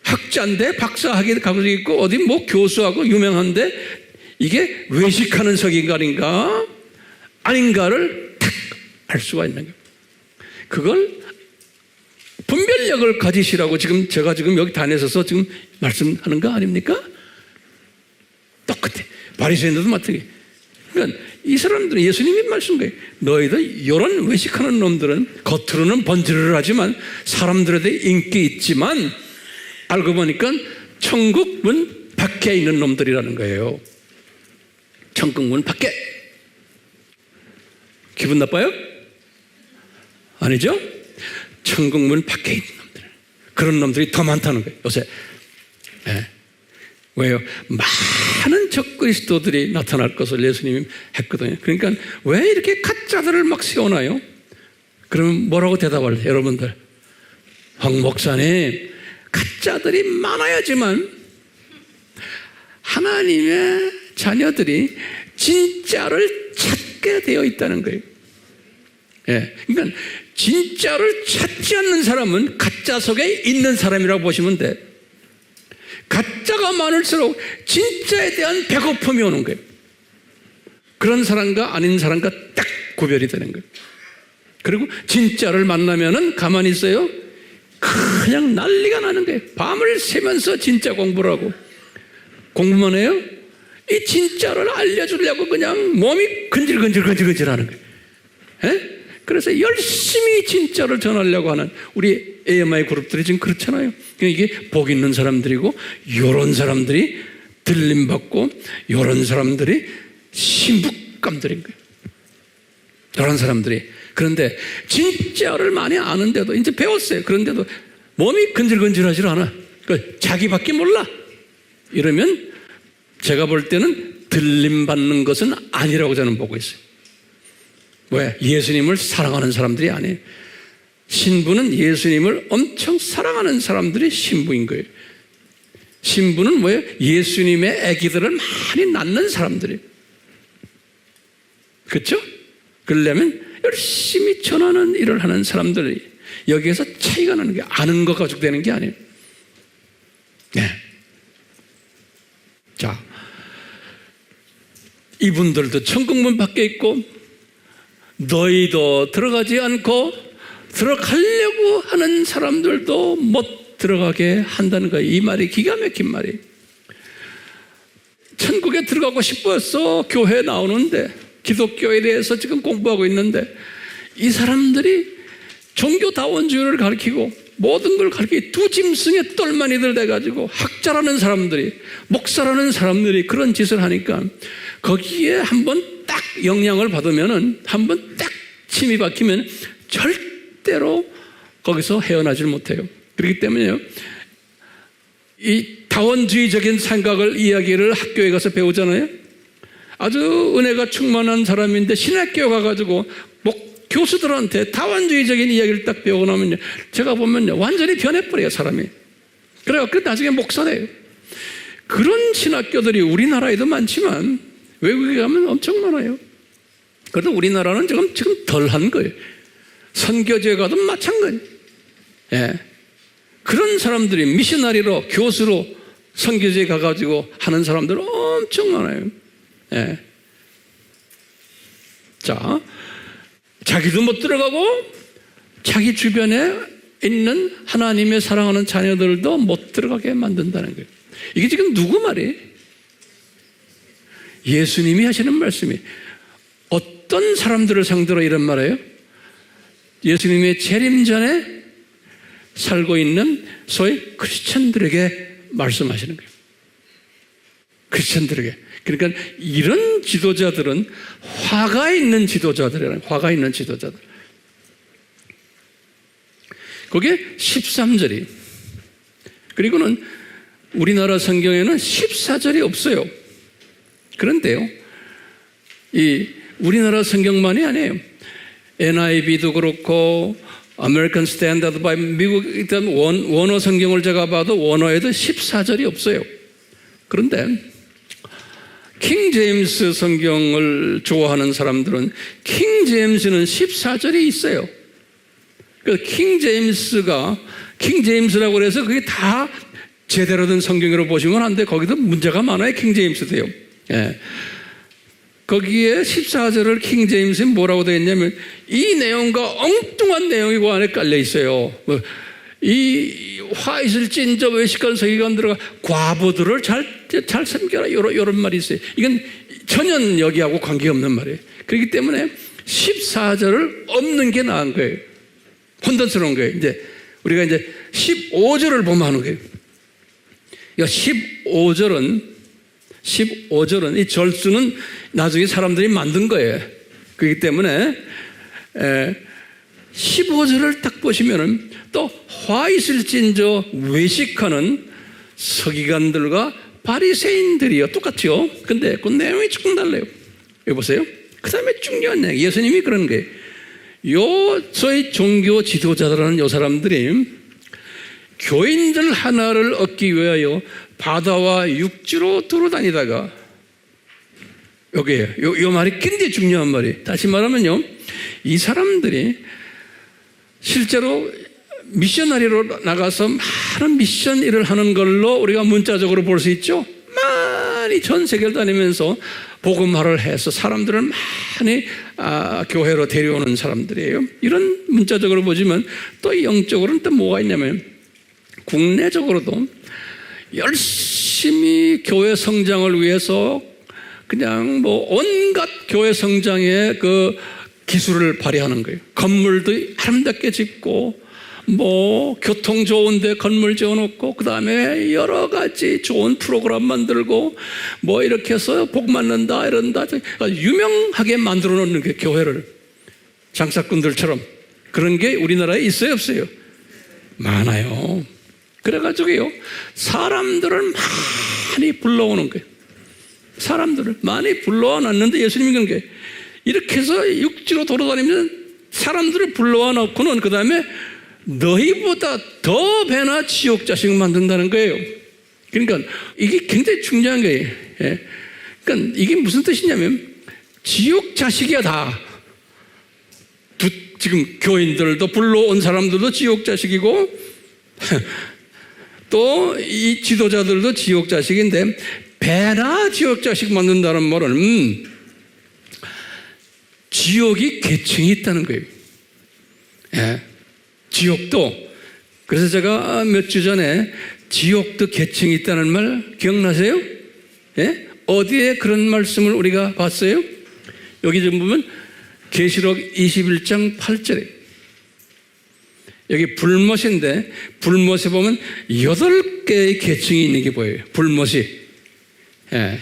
학자인데 박사학위 가지고 있고 어디 뭐 교수하고 유명한데 이게 외식하는 석인가인가 아닌가를 탁 알 수가 있는 거예요. 그걸 분별력을 가지시라고 지금 제가 지금 여기 단에서서 지금 말씀하는 거 아닙니까? 똑같아. 바리새인들도 마찬가지. 그러니까 이 사람들은 예수님이 말씀 거예요. 너희들 이런 외식하는 놈들은 겉으로는 번지르르 하지만 사람들에 대해 인기 있지만 알고 보니까 천국 문 밖에 있는 놈들이라는 거예요. 천국 문 밖에. 기분 나빠요? 아니죠? 천국 문 밖에 있는 놈들. 그런 놈들이 더 많다는 거예요. 요새. 네. 왜요? 많은 적그리스도들이 나타날 것을 예수님이 했거든요. 그러니까 왜 이렇게 가짜들을 막 세워놔요? 그러면 뭐라고 대답할래요? 여러분들. 황 목사님, 가짜들이 많아야지만 하나님의 자녀들이 진짜를 찾게 되어 있다는 거예요. 예. 그러니까 진짜를 찾지 않는 사람은 가짜 속에 있는 사람이라고 보시면 돼. 가짜가 많을수록 진짜에 대한 배고픔이 오는 거예요. 그런 사람과 아닌 사람과 딱 구별이 되는 거예요. 그리고 진짜를 만나면은 가만히 있어요. 그냥 난리가 나는 거예요. 밤을 새면서 진짜 공부를 하고 공부만 해요. 이 진짜를 알려주려고 그냥 몸이 근질근질 하는 거예요. 예? 그래서 열심히 진짜를 전하려고 하는 우리 AMI 그룹들이 지금 그렇잖아요. 이게 복 있는 사람들이고 이런 사람들이 들림받고 이런 사람들이 신부감들인 거예요. 이런 사람들이. 그런데 진짜를 많이 아는데도 이제 배웠어요. 그런데도 몸이 근질근질하지 않아. 그러니까 자기밖에 몰라. 이러면 제가 볼 때는 들림받는 것은 아니라고 저는 보고 있어요. 왜? 예수님을 사랑하는 사람들이 아니에요. 신부는 예수님을 엄청 사랑하는 사람들이 신부인 거예요. 신부는 뭐예요? 예수님의 아기들을 많이 낳는 사람들이에요. 그렇죠? 그러려면 열심히 전하는 일을 하는 사람들이 여기에서 차이가 나는 게 아는 것 가지고 되는 게 아니에요. 네. 자, 이분들도 천국문 밖에 있고 너희도 들어가지 않고 들어가려고 하는 사람들도 못 들어가게 한다는 거예요. 이 말이 기가 막힌 말이에요. 천국에 들어가고 싶어서 교회에 나오는데 기독교에 대해서 지금 공부하고 있는데 이 사람들이 종교다원주의를 가르치고 모든 걸 가르치고 두 짐승의 똘마니들 돼가지고 학자라는 사람들이 목사라는 사람들이 그런 짓을 하니까 거기에 한번 딱 영향을 받으면은 한번 딱 침이 박히면 절대로 거기서 헤어나질 못해요. 그렇기 때문에요. 이 다원주의적인 생각을 이야기를 학교에 가서 배우잖아요. 아주 은혜가 충만한 사람인데 신학교 가가지고 교수들한테 다원주의적인 이야기를 딱 배우고 나면요, 제가 보면요, 완전히 변해버려요, 사람이. 그래요. 그 나중에 목사 돼요. 그런 신학교들이 우리나라에도 많지만 외국에 가면 엄청 많아요. 그래도 우리나라는 지금 덜한 거예요. 선교지에 가도 마찬가지. 예. 그런 사람들이 미셔너리로, 교수로 선교지에 가가지고 하는 사람들 엄청 많아요. 예. 자, 자기도 못 들어가고 자기 주변에 있는 하나님의 사랑하는 자녀들도 못 들어가게 만든다는 거예요. 이게 지금 누구 말이에요? 예수님이 하시는 말씀이. 어떤 사람들을 상대로 이런 말이에요? 예수님의 재림 전에 살고 있는 소위 크리스천들에게 말씀하시는 거예요. 크리스천들에게. 그러니까 이런 지도자들은 화가 있는 지도자들이라는, 화가 있는 지도자들. 그게 13절이. 그리고는 우리나라 성경에는 14절이 없어요. 그런데요, 이 우리나라 성경만이 아니에요. NIV도 그렇고 아메리칸 스탠다드 바이블, 미국 일단 원어 성경을 제가 봐도 원어에도 14절이 없어요. 그런데 킹 제임스 성경을 좋아하는 사람들은 킹 제임스는 14절이 있어요. 그 킹 제임스라고 해서 그게 다 제대로 된 성경으로 보시면 안 돼. 거기도 문제가 많아요. 킹 제임스도요. 예. 거기에 14절을 킹 제임스는 뭐라고 되어 있냐면, 이 내용과 엉뚱한 내용이 그 안에 깔려 있어요. 이 화이슬 찐저 외식한 서기관 들어가 과부들을 잘 섬겨라, 이런 말이 있어요. 이건 전혀 여기하고 관계없는 말이에요. 그렇기 때문에 14절을 없는 게 나은 거예요. 혼돈스러운 거예요. 이제 우리가 이제 15절을 보면 하는 거예요. 15절은 이 절수는 나중에 사람들이 만든 거예요. 그렇기 때문에 15절을 딱 보시면은 또 화 있을 찐저 외식하는 서기관들과 바리새인들이요, 똑같죠. 근데 그 내용이 조금 달라요. 여기 보세요. 그 다음에 중요한 내용, 예수님이 그런 거예요. 소위 종교 지도자들하는 요 사람들이 교인들 하나를 얻기 위하여 바다와 육지로 돌아다니다가, 여기에요. 요 말이 굉장히 중요한 말이에요. 다시 말하면요, 이 사람들이 실제로 미셔너리로 나가서 많은 미션 일을 하는 걸로 우리가 문자적으로 볼 수 있죠. 많이 전 세계를 다니면서 복음화를 해서 사람들을 많이 교회로 데려오는 사람들이에요. 이런 문자적으로 보지만 또 영적으로는 또 뭐가 있냐면, 국내적으로도 열심히 교회 성장을 위해서 그냥 온갖 교회 성장의 그 기술을 발휘하는 거예요. 건물도 아름답게 짓고, 교통 좋은데 건물 지어놓고, 그 다음에 여러 가지 좋은 프로그램 만들고, 이렇게 해서 복 받는다, 이런다. 유명하게 만들어 놓는 게 교회를. 장사꾼들처럼. 그런 게 우리나라에 있어요, 없어요? 많아요. 그래가지고요, 사람들을 많이 불러오는 거예요. 사람들을 많이 불러와 놨는데, 예수님이 그런 게, 이렇게 해서 육지로 돌아다니면 사람들을 불러와 놓고는 그 다음에 너희보다 더 배나 지옥 자식 만든다는 거예요. 그러니까 이게 굉장히 중요한 거예요. 예. 그러니까 이게 무슨 뜻이냐면, 지옥 자식이야 다. 지금 교인들도 불러온 사람들도 지옥 자식이고 또 이 지도자들도 지옥 자식인데, 배나 지옥 자식 만든다는 말은 지옥이 계층이 있다는 거예요. 예. 지옥도, 그래서 제가 몇 주 전에 지옥도 계층이 있다는 말 기억나세요? 예? 어디에 그런 말씀을 우리가 봤어요? 여기 좀 보면 계시록 21장 8절에 여기 불못인데, 불못에 보면 8개의 계층이 있는 게 보여요. 불못이. 예.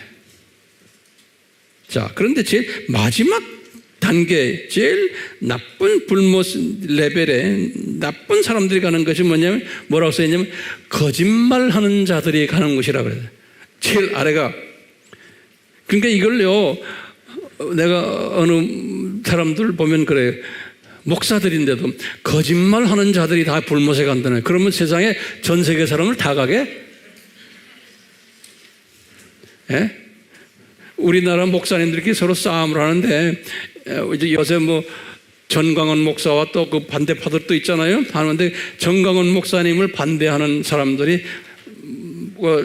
자, 그런데 제일 마지막 단계, 제일 나쁜 불못 레벨에 나쁜 사람들이 가는 것이 뭐냐면, 뭐라고 써있냐면 거짓말하는 자들이 가는 곳이라고 그래요. 제일 아래가 그러니까 이걸요, 내가 어느 사람들 보면 그래요. 목사들인데도 거짓말하는 자들이 다 불못에 간다네. 그러면 세상에 전 세계 사람을 다 가게? 예? 우리나라 목사님들끼리 서로 싸움을 하는데, 이제 요새 뭐 전광훈 목사와 또 그 반대파들도 있잖아요. 하는데 전광훈 목사님을 반대하는 사람들이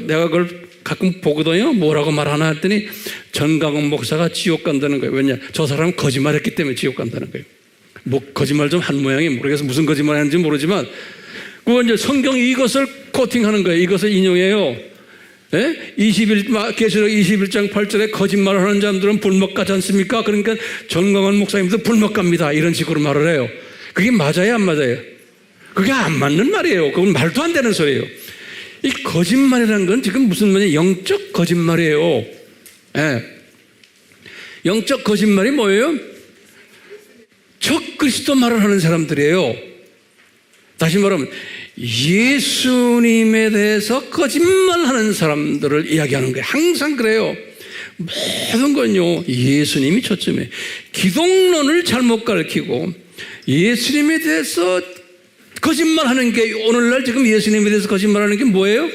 내가 그걸 가끔 보거든요. 뭐라고 말하나 했더니 전광훈 목사가 지옥 간다는 거예요. 왜냐? 저 사람은 거짓말했기 때문에 지옥 간다는 거예요. 뭐 거짓말 좀 한 모양이 모르겠어. 무슨 거짓말 했는지 모르지만 그건 이제 성경이 이것을 코팅하는 거예요. 이것을 인용해요. 예? 계시록 21장 8절에 거짓말을 하는 사람들은 불못 가지 않습니까? 그러니까 전광훈 목사님도 불못 갑니다. 이런 식으로 말을 해요. 그게 맞아요, 안 맞아요? 그게 안 맞는 말이에요. 그건 말도 안 되는 소리예요. 이 거짓말이라는 건 지금 무슨 말이에요? 영적 거짓말이에요. 예. 영적 거짓말이 뭐예요? 적 그리스도 말을 하는 사람들이에요. 다시 말하면 예수님에 대해서 거짓말하는 사람들을 이야기하는 거예요. 항상 그래요. 모든 건요, 예수님이 초점이에요. 기독론을 잘못 가르치고 예수님에 대해서 거짓말하는 게, 오늘날 지금 예수님에 대해서 거짓말하는 게 뭐예요?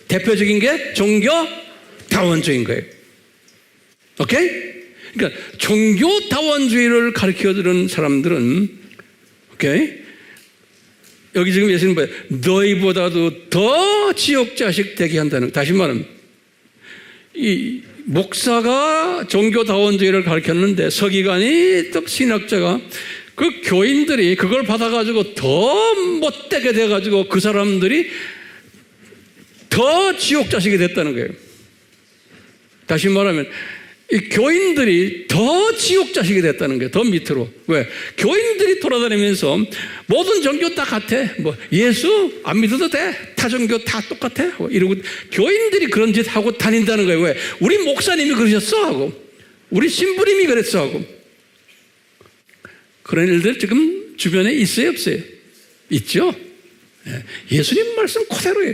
대표적인 게 종교 다원주의인 거예요. 오케이? 그러니까 종교 다원주의를 가르쳐주는 사람들은, 오케이? 여기 지금 예수님 봐요. 너희보다도 더 지옥 자식 되게 한다는, 다시 말하면 이 목사가 종교다원주의를 가르쳤는데 서기관이 또 신학자가 그 교인들이 그걸 받아가지고 더 못되게 돼가지고 그 사람들이 더 지옥 자식이 됐다는 거예요. 다시 말하면 이 교인들이 더 지옥 자식이 됐다는 거예요. 더 밑으로. 왜? 교인들이 돌아다니면서 모든 종교 다 같아. 뭐 예수 안 믿어도 돼. 타 종교 다 똑같아. 이러고 교인들이 그런 짓 하고 다닌다는 거예요. 왜? 우리 목사님이 그러셨어 하고, 우리 신부님이 그랬어 하고. 그런 일들 지금 주변에 있어요, 없어요? 있죠. 예수님 말씀 그대로예요.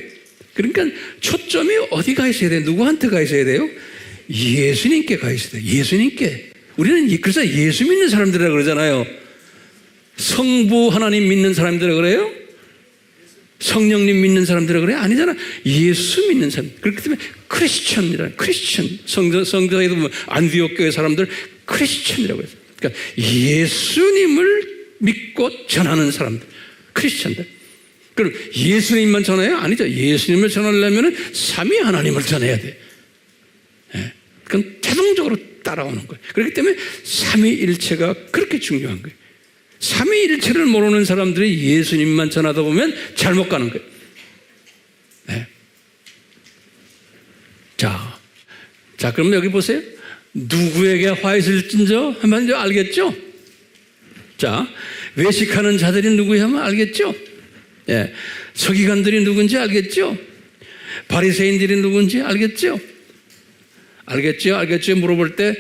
그러니까 초점이 어디 가 있어야 돼요? 누구한테 가 있어야 돼요? 예수님께 가 있어야 돼요. 예수님께. 우리는 그래서 예수 믿는 사람들이라고 그러잖아요. 성부 하나님 믿는 사람들이라고 그래요? 성령님 믿는 사람들이라고 그래요? 아니잖아. 예수 믿는 사람. 그렇기 때문에 크리스천이라는, 크리스천. 성경에도 보면 안디옥 교회 사람들 크리스천이라고 해요. 그러니까 예수님을 믿고 전하는 사람들, 크리스천들. 그럼 예수님만 전해요? 아니죠. 예수님을 전하려면 삼위 하나님을 전해야 돼. 그건 자동적으로 따라오는 거예요. 그렇기 때문에 삼위일체가 그렇게 중요한 거예요. 삼위일체를 모르는 사람들이 예수님만 전하다 보면 잘못 가는 거예요. 네. 자, 그럼 여기 보세요. 누구에게 화 있을진저 하면 알겠죠? 자, 외식하는 자들이 누구야 하면 알겠죠? 예. 서기관들이 누군지 알겠죠? 바리새인들이 누군지 알겠죠? 알겠죠? 물어볼 때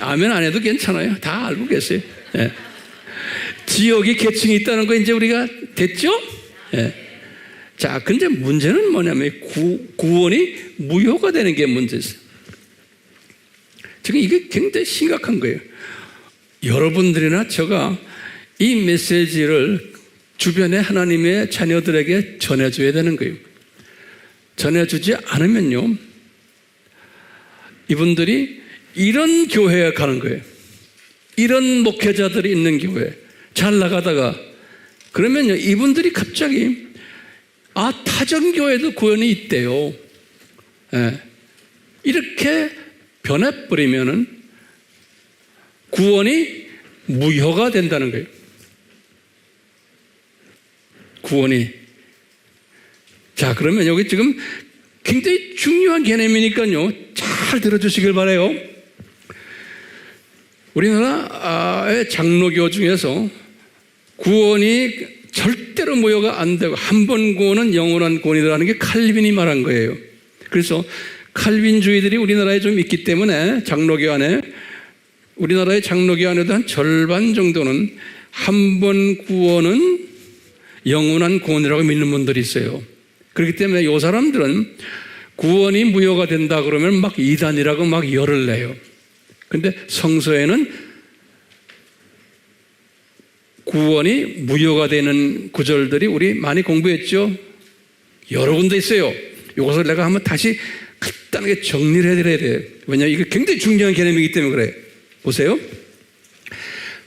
아멘 안 해도 괜찮아요. 다 알고 계세요. 예. 지옥이 계층이 있다는 거 이제 우리가 됐죠? 예. 자, 근데 문제는 뭐냐면 구원이 무효가 되는 게 문제였어요. 지금 이게 굉장히 심각한 거예요. 여러분들이나 제가 이 메시지를 주변에 하나님의 자녀들에게 전해줘야 되는 거예요. 전해주지 않으면요, 이분들이 이런 교회에 가는 거예요. 이런 목회자들이 있는 교회 잘 나가다가 그러면요, 이분들이 갑자기 타정교회도 구원이 있대요. 예. 이렇게 변해버리면은 구원이 무효가 된다는 거예요. 구원이. 자, 그러면 여기 지금 굉장히 중요한 개념이니까요, 잘 들어주시길 바라요. 우리나라의 장로교 중에서 구원이 절대로 무효가 안 되고 한 번 구원은 영원한 구원이라는 게 칼빈이 말한 거예요. 그래서 칼빈주의들이 우리나라에 좀 있기 때문에 장로교 안에, 우리나라의 장로교 안에도 한 절반 정도는 한 번 구원은 영원한 구원이라고 믿는 분들이 있어요. 그렇기 때문에 이 사람들은 구원이 무효가 된다 그러면 막 이단이라고 막 열을 내요. 근데 성서에는 구원이 무효가 되는 구절들이 우리 많이 공부했죠? 여러 군데 있어요. 이것을 내가 한번 다시 간단하게 정리를 해드려야 돼요. 왜냐하면 이게 굉장히 중요한 개념이기 때문에 그래요. 보세요.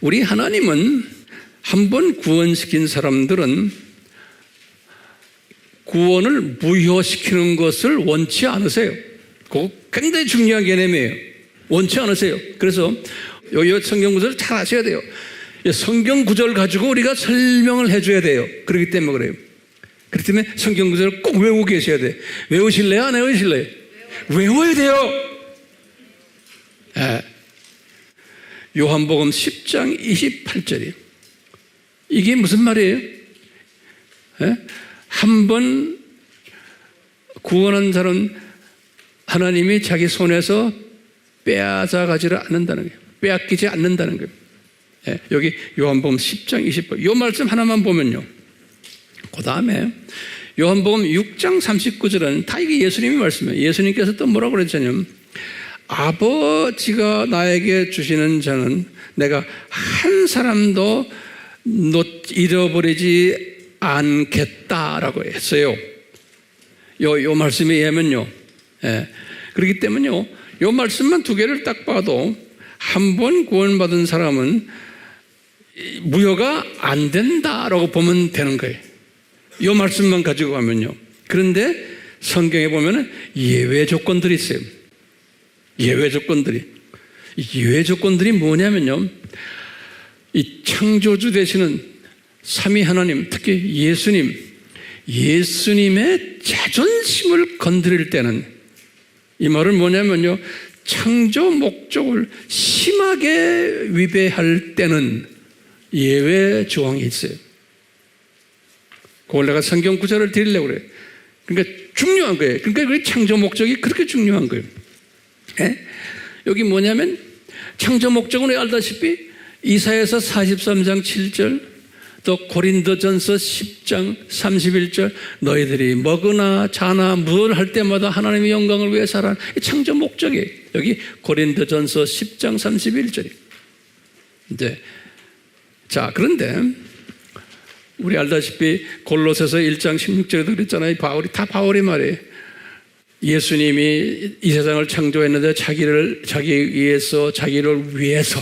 우리 하나님은 한 번 구원시킨 사람들은 구원을 무효시키는 것을 원치 않으세요. 그거 굉장히 중요한 개념이에요. 원치 않으세요. 그래서 이 성경 구절을 잘 아셔야 돼요. 성경 구절 가지고 우리가 설명을 해줘야 돼요. 그렇기 때문에 그래요. 그렇기 때문에 성경 구절을 꼭 외우고 계셔야 돼요. 외우실래요? 안 외우실래요? 외워야 돼요. 네. 요한복음 10장 28절이에요. 이게 무슨 말이에요? 네? 한 번 구원한 자는 하나님이 자기 손에서 빼앗아가지를 않는다는 거예요. 빼앗기지 않는다는 거예요. 네. 여기 요한복음 10장 28절 이 말씀 하나만 보면요. 그 다음에 요한복음 6장 39절은 다 이게 예수님이 말씀이에요. 예수님께서 또 뭐라고 그랬잖아요. 아버지가 나에게 주시는 자는 내가 한 사람도 잃어버리지 않겠다라고 했어요. 요 말씀에 의하면요. 예. 그렇기 때문에요. 요 말씀만 두 개를 딱 봐도 한 번 구원받은 사람은 무효가 안 된다라고 보면 되는 거예요. 요 말씀만 가지고 가면요. 그런데 성경에 보면은 예외 조건들이 있어요. 예외 조건들이. 예외 조건들이 뭐냐면요. 이 창조주 되시는 삼위 하나님, 특히 예수님의 자존심을 건드릴 때는 이 말은 뭐냐면요. 창조 목적을 심하게 위배할 때는 예외 조항이 있어요. 그걸 내가 성경 구절을 드리려고 그래요. 그러니까 중요한 거예요. 그러니까 그 창조 목적이 그렇게 중요한 거예요. 예? 여기 뭐냐면 창조 목적은 알다시피 이사야서 43장 7절 또 고린도전서 10장 31절 너희들이 먹으나 자나 뭘 할 때마다 하나님의 영광을 위해서 하라는 창조 목적이에요. 여기 고린도전서 10장 31절이에요. 이제 자 그런데 우리 알다시피 골로새서 1장 16절에도 그랬잖아요. 바울이 말이에요. 예수님이 이 세상을 창조했는데 자기 위해서 자기를 위해서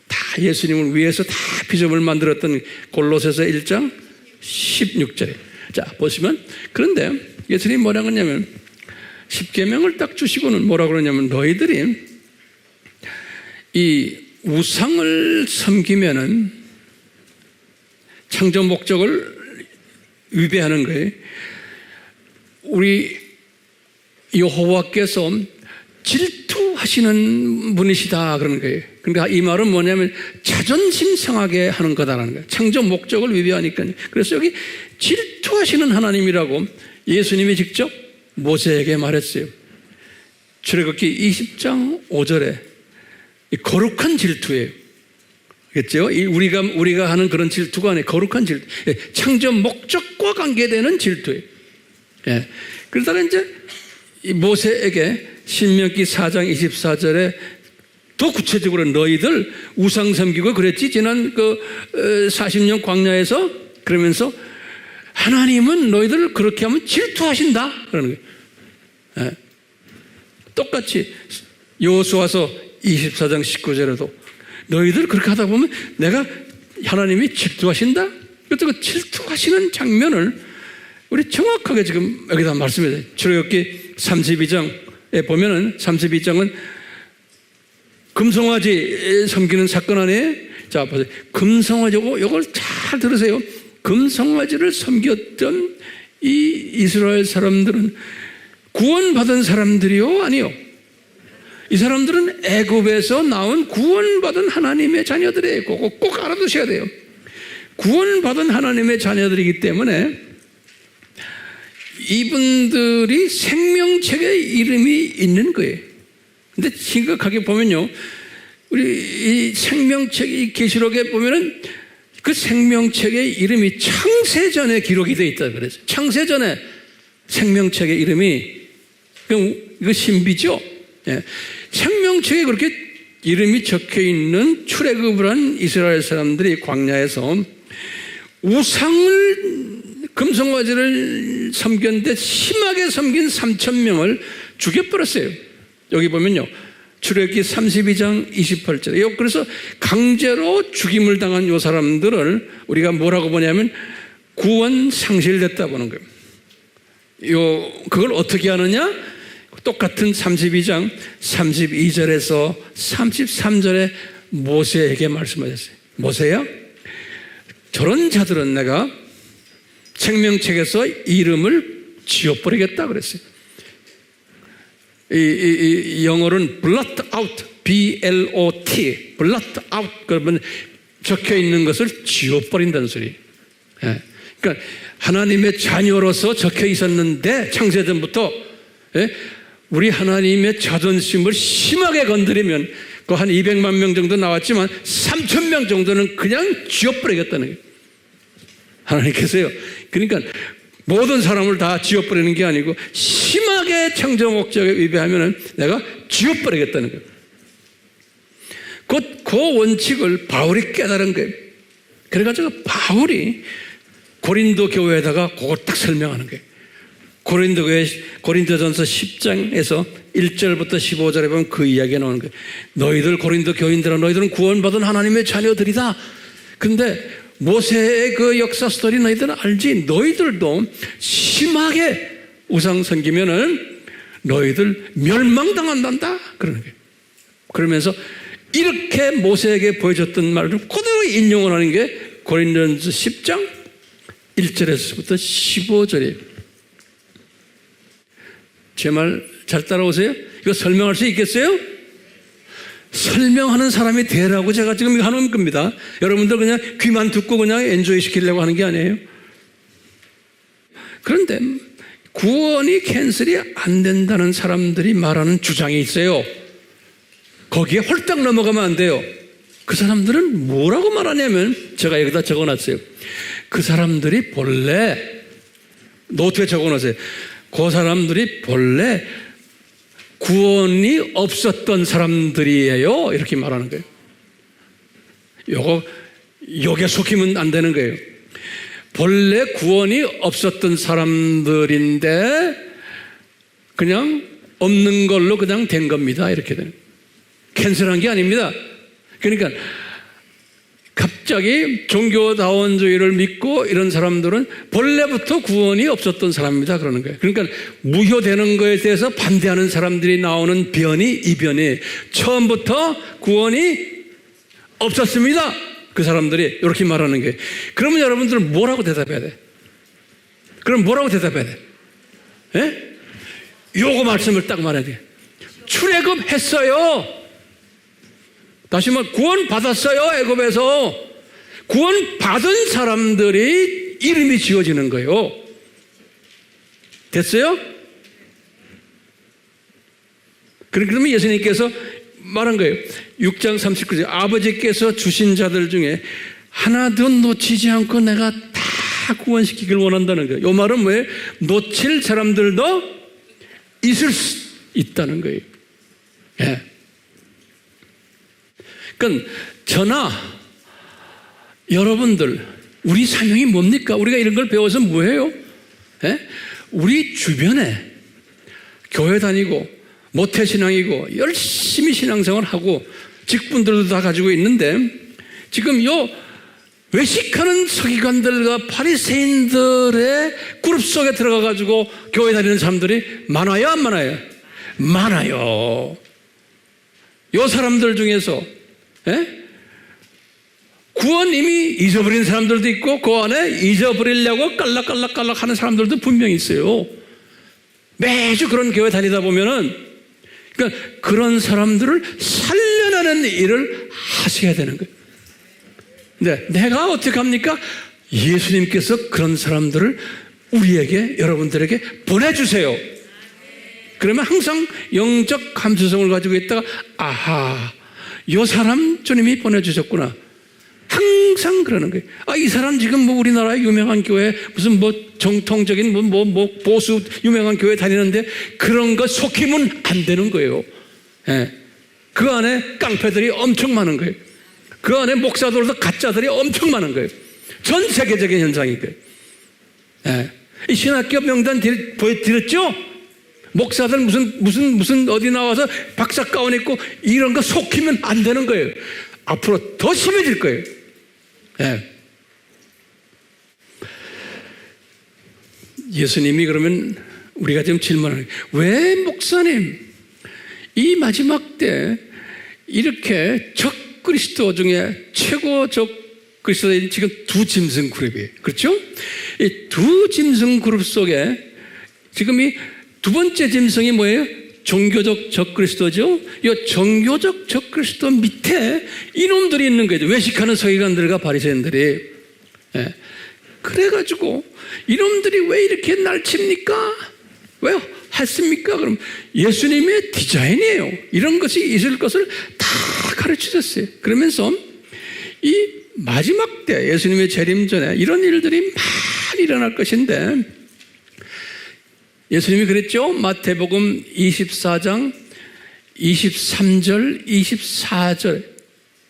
다 예수님을 위해서 다 피조물 만들었던 골로새서 1장 16절에 자 보시면 그런데 예수님이 뭐라고 하냐면 10계명을 딱 주시고는 뭐라고 그러냐면 너희들이 이 우상을 섬기면은 창조 목적을 위배하는 거예요. 우리 여호와께서 질투하시는 분이시다 그러는 거예요. 그러니까 이 말은 뭐냐면 자존심 상하게 하는 거다라는 거예요. 창조 목적을 위배하니까요. 그래서 여기 질투하시는 하나님이라고 예수님이 직접 모세에게 말했어요. 출애굽기 20장 5절에 거룩한 질투예요. 그렇죠? 우리가 하는 그런 질투가 아니에요. 거룩한 질투. 창조 목적과 관계되는 질투예요. 예. 그러다가 이제 이 모세에게 신명기 4장 24절에 더 구체적으로 너희들 우상 섬기고 그랬지 지난 40년 광야에서 그러면서 하나님은 너희들 그렇게 하면 질투하신다 그러는 거예요. 예. 똑같이 여호수아서 24장 19절에도 너희들 그렇게 하다 보면 내가 하나님이 질투하신다. 그 질투하시는 장면을 우리 정확하게 지금 여기다 말씀해요. 출애굽기 32장에 보면은 32장은 금송아지 섬기는 사건 안에 자 보세요. 금송아지고 이걸 잘 들으세요. 금송아지를 섬겼던 이 이스라엘 사람들은 구원받은 사람들이요? 아니요. 이 사람들은 애굽에서 나온 구원받은 하나님의 자녀들이에요. 그거 꼭 알아두셔야 돼요. 구원받은 하나님의 자녀들이기 때문에 이분들이 생명책에 이름이 있는 거예요. 근데 심각하게 보면요. 우리 이 생명책, 이 계시록에 보면은 그 생명책의 이름이 창세전에 기록이 되어 있다 그랬어요. 창세전에 생명책의 이름이 이거 신비죠. 예. 생명책에 그렇게 이름이 적혀 있는 출애굽을 한 이스라엘 사람들이 광야에서 우상을 금송아지를 섬겼는데 심하게 섬긴 3,000명을 죽여버렸어요. 여기 보면요, 출애굽기 32장 28절에 그래서 강제로 죽임을 당한 이 사람들을 우리가 뭐라고 보냐면 구원 상실됐다 보는 거예요. 그걸 어떻게 하느냐? 똑같은 32장 32절에서 33절에 모세에게 말씀하셨어요. 모세야, 저런 자들은 내가 생명책에서 이름을 지워버리겠다 그랬어요. 이 영어로는 blot out, B-L-O-T, blot out. 그러면 적혀 있는 것을 지워버린다는 소리. 예. 그러니까 하나님의 자녀로서 적혀 있었는데 창세전부터, 예? 우리 하나님의 자존심을 심하게 건드리면 그 한 200만 명 정도 나왔지만 3,000명 정도는 그냥 지워버리겠다는 거예요. 하나님께서요. 그러니까 모든 사람을 다 지워버리는 게 아니고 심하게 창조 목적에 위배하면 내가 지워버리겠다는 거예요. 그 원칙을 바울이 깨달은 거예요. 그래가지고 바울이 고린도 교회에다가 그걸 딱 설명하는 거예요. 고린도전서 10장에서 1절부터 15절에 보면 그 이야기가 나오는 거예요. 너희들 고린도 교인들아, 너희들은 구원받은 하나님의 자녀들이다. 근데 모세의 그 역사 스토리 너희들은 알지? 너희들도 심하게 우상 섬기면은 너희들 멸망당한단다. 그러는 거예요. 그러면서 이렇게 모세에게 보여줬던 말을 그대로 인용을 하는 게 고린도전서 10장 1절에서부터 15절이에요. 제 말 잘 따라오세요? 이거 설명할 수 있겠어요? 설명하는 사람이 되라고 제가 지금 이거 하는 겁니다. 여러분들 그냥 귀만 듣고 그냥 엔조이 시키려고 하는 게 아니에요. 그런데 구원이 캔슬이 안 된다는 사람들이 말하는 주장이 있어요. 거기에 홀딱 넘어가면 안 돼요. 그 사람들은 뭐라고 말하냐면 제가 여기다 적어놨어요. 그 사람들이 본래 노트에 적어놨어요. 그 사람들이 본래 구원이 없었던 사람들이에요. 이렇게 말하는 거예요. 요게 속이면 안 되는 거예요. 본래 구원이 없었던 사람들인데 그냥 없는 걸로 그냥 된 겁니다. 이렇게 되는. 캔슬한 게 아닙니다. 그러니까 갑자기 종교다원주의를 믿고 이런 사람들은 본래부터 구원이 없었던 사람입니다. 그러는 거예요. 그러니까 무효되는 것에 대해서 반대하는 사람들이 나오는 변이 이 변이 처음부터 구원이 없었습니다. 그 사람들이 이렇게 말하는 거예요. 그러면 여러분들은 뭐라고 대답해야 돼? 그럼 뭐라고 대답해야 돼? 예? 요거 말씀을 딱 말해야 돼. 출애굽했어요. 다시 말해 구원 받았어요. 애굽에서 구원 받은 사람들이 이름이 지어지는 거예요. 됐어요? 그러면 예수님께서 말한 거예요. 6장 39절 아버지께서 주신 자들 중에 하나도 놓치지 않고 내가 다 구원시키길 원한다는 거예요. 이 말은 뭐예요? 놓칠 사람들도 있을 수 있다는 거예요. 예. 그러니까 저나 여러분들 우리 사명이 뭡니까? 우리가 이런 걸 배워서 뭐예요? 예? 우리 주변에 교회 다니고 모태신앙이고 열심히 신앙생활을 하고 직분들도 다 가지고 있는데 지금 요 외식하는 서기관들과 바리새인들의 그룹 속에 들어가가지고 교회 다니는 사람들이 많아요? 안 많아요? 많아요. 요 사람들 중에서 예? 구원 이미 잊어버린 사람들도 있고 그 안에 잊어버리려고 깔락깔락 하는 사람들도 분명히 있어요. 매주 그런 교회 다니다 보면은 그러니까 그런 사람들을 살려내는 일을 하셔야 되는 거예요. 근데 내가 어떻게 합니까? 예수님께서 그런 사람들을 우리에게 여러분들에게 보내주세요. 그러면 항상 영적 감수성을 가지고 있다가 아하 이 사람 주님이 보내주셨구나. 한 항상 그러는 거예요. 이 사람 지금 뭐 우리나라의 유명한 교회, 무슨 뭐 정통적인 보수 유명한 교회 다니는데 그런 거 속이면 안 되는 거예요. 예. 그 안에 깡패들이 엄청 많은 거예요. 그 안에 목사들도 가짜들이 엄청 많은 거예요. 전 세계적인 현상인 거예요. 예. 이 신학교 명단 보여드렸죠? 목사들 무슨 어디 나와서 박사 가운 입고 이런 거 속이면 안 되는 거예요. 앞으로 더 심해질 거예요. 예. 예수님이 그러면 우리가 지금 질문하는 거예요. 왜 목사님 이 마지막 때 이렇게 적 그리스도 중에 최고 적 그리스도인 지금 두 짐승 그룹이에요. 그렇죠? 이 두 짐승 그룹 속에 지금 이 두 번째 짐승이 뭐예요? 종교적 적그리스도죠. 이 종교적 적그리스도 밑에 이놈들이 있는 거죠. 외식하는 서기관들과 바리새인들이. 예. 그래가지고 이놈들이 왜 이렇게 날칩니까? 왜 했습니까? 그럼 예수님의 디자인이에요. 이런 것이 있을 것을 다 가르치셨어요. 그러면서 이 마지막 때 예수님의 재림 전에 이런 일들이 많이 일어날 것인데 예수님이 그랬죠? 마태복음 24장 23절 24절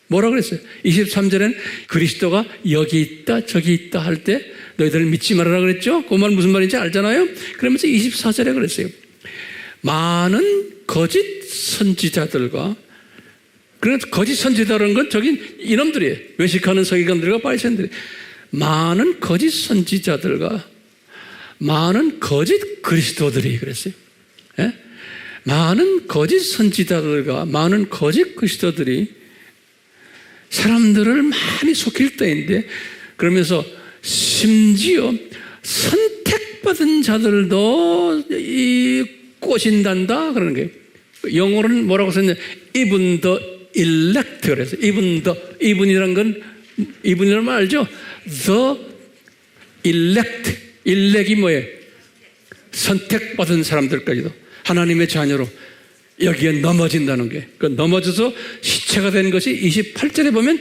뭐라 그랬어요? 23절에는 그리스도가 여기 있다 저기 있다 할 때 너희들을 믿지 말아라 그랬죠? 그 말 무슨 말인지 알잖아요? 그러면서 24절에 그랬어요. 많은 거짓 선지자들과 그런 거짓 선지자라는 건 저기 이놈들이에요. 외식하는 서기관들과 바리새인들이 많은 거짓 선지자들과 많은 거짓 그리스도들이 그랬어요. 예? 많은 거짓 선지자들과 많은 거짓 그리스도들이 사람들을 많이 속일 때인데 그러면서 심지어 선택받은 자들도 꼬신단다 그러는 거예요. 영어로는 뭐라고 썼냐? Even the elect 그래서 even이란 건 even이란 말 알죠? The elect 일렉이 뭐예요? 선택받은 사람들까지도 하나님의 자녀로 여기에 넘어진다는 게 그 넘어져서 시체가 된 것이 28절에 보면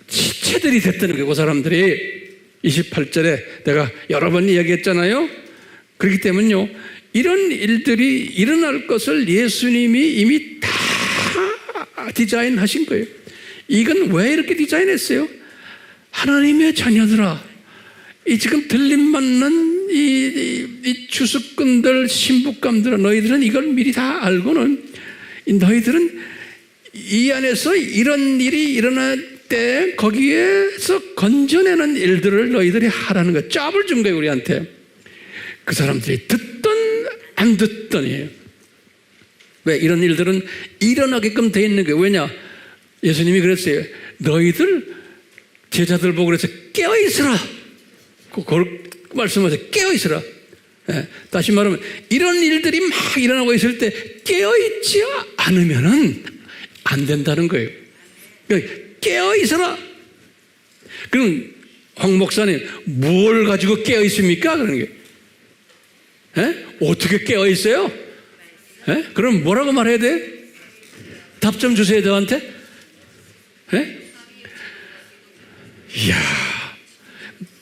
시체들이 됐다는 거예요. 그 사람들이 28절에 내가 여러 번 이야기했잖아요. 그렇기 때문에요 이런 일들이 일어날 것을 예수님이 이미 다 디자인하신 거예요. 이건 왜 이렇게 디자인했어요? 하나님의 자녀들아 이 지금 들림맞는 이 주수꾼들 신부감들 너희들은 이걸 미리 다 알고는 너희들은 이 안에서 이런 일이 일어날 때 거기에서 건져내는 일들을 너희들이 하라는 거예요. 짭을 준 거예요 우리한테. 그 사람들이 듣든 안 듣든이에요. 왜? 이런 일들은 일어나게끔 돼 있는 거예요. 왜냐? 예수님이 그랬어요. 너희들 제자들 보고 그래서 깨어있으라 그 말씀하세요. 깨어있으라. 예, 다시 말하면 이런 일들이 막 일어나고 있을 때 깨어있지 않으면 안 된다는 거예요. 그러니까 깨어있으라. 그럼 황 목사님 뭘 가지고 깨어있습니까? 그러는 게 예? 어떻게 깨어있어요? 예? 그럼 뭐라고 말해야 돼? 답 좀 주세요 저한테. 예? 이야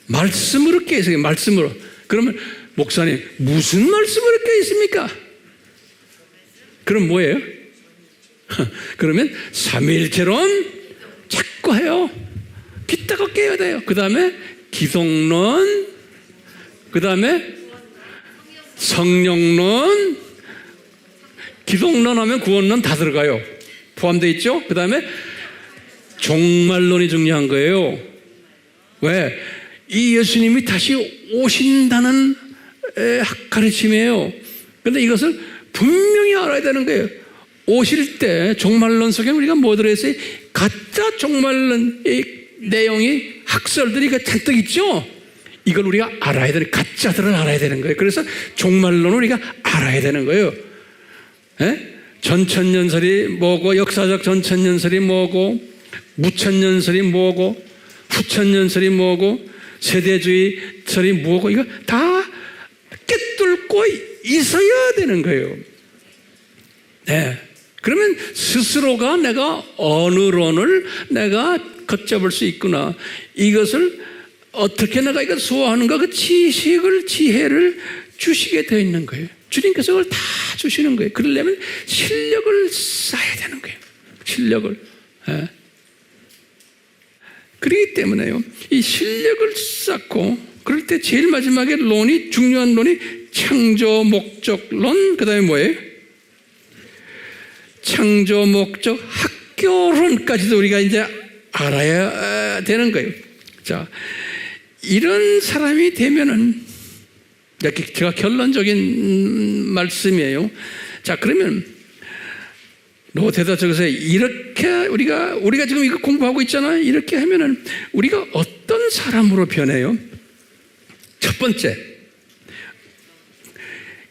말씀으로 깨어있어요. 말씀으로. 그러면 목사님 무슨 말씀으로 깨어있습니까? 그럼 뭐예요? 그러면 삼위일체론 자꾸 해요. 빗다가 깨야 돼요. 그 다음에 기독론, 그 다음에 성령론, 기독론 하면 구원론 다 들어가요. 포함되어 있죠? 그 다음에 종말론이 중요한 거예요. 왜? 이 예수님이 다시 오신다는 가르침이에요. 그런데 이것을 분명히 알아야 되는 거예요. 오실 때 종말론 속에 우리가 뭐 들어있어요? 가짜 종말론 내용이 학설들이 잔뜩 있죠? 이걸 우리가 알아야 되는, 가짜들을 알아야 되는 거예요. 그래서 종말론을 우리가 알아야 되는 거예요. 에? 전천년설이 뭐고, 역사적 전천년설이 뭐고, 무천년설이 뭐고, 후천년설이 뭐고, 세대주의설이 뭐고, 이거 다 꿰뚫고 있어야 되는 거예요. 네. 그러면 스스로가 내가 어느 론을 내가 걷잡을 수 있구나. 이것을 어떻게 내가 이걸 소화하는가, 그 지식을, 지혜를 주시게 되어 있는 거예요. 주님께서 그걸 다 주시는 거예요. 그러려면 실력을 쌓아야 되는 거예요. 실력을. 예. 그렇기 때문에요, 이 실력을 쌓고, 그럴 때 제일 마지막에 중요한 론이 창조 목적론, 그 다음에 뭐예요? 창조 목적 학교론까지도 우리가 이제 알아야 되는 거예요. 자, 이런 사람이 되면은, 이렇게 제가 결론적인 말씀이에요. 자, 그러면 로테다 저기서 이렇게 우리가 지금 이거 공부하고 있잖아요. 이렇게 하면은 우리가 어떤 사람으로 변해요? 첫 번째,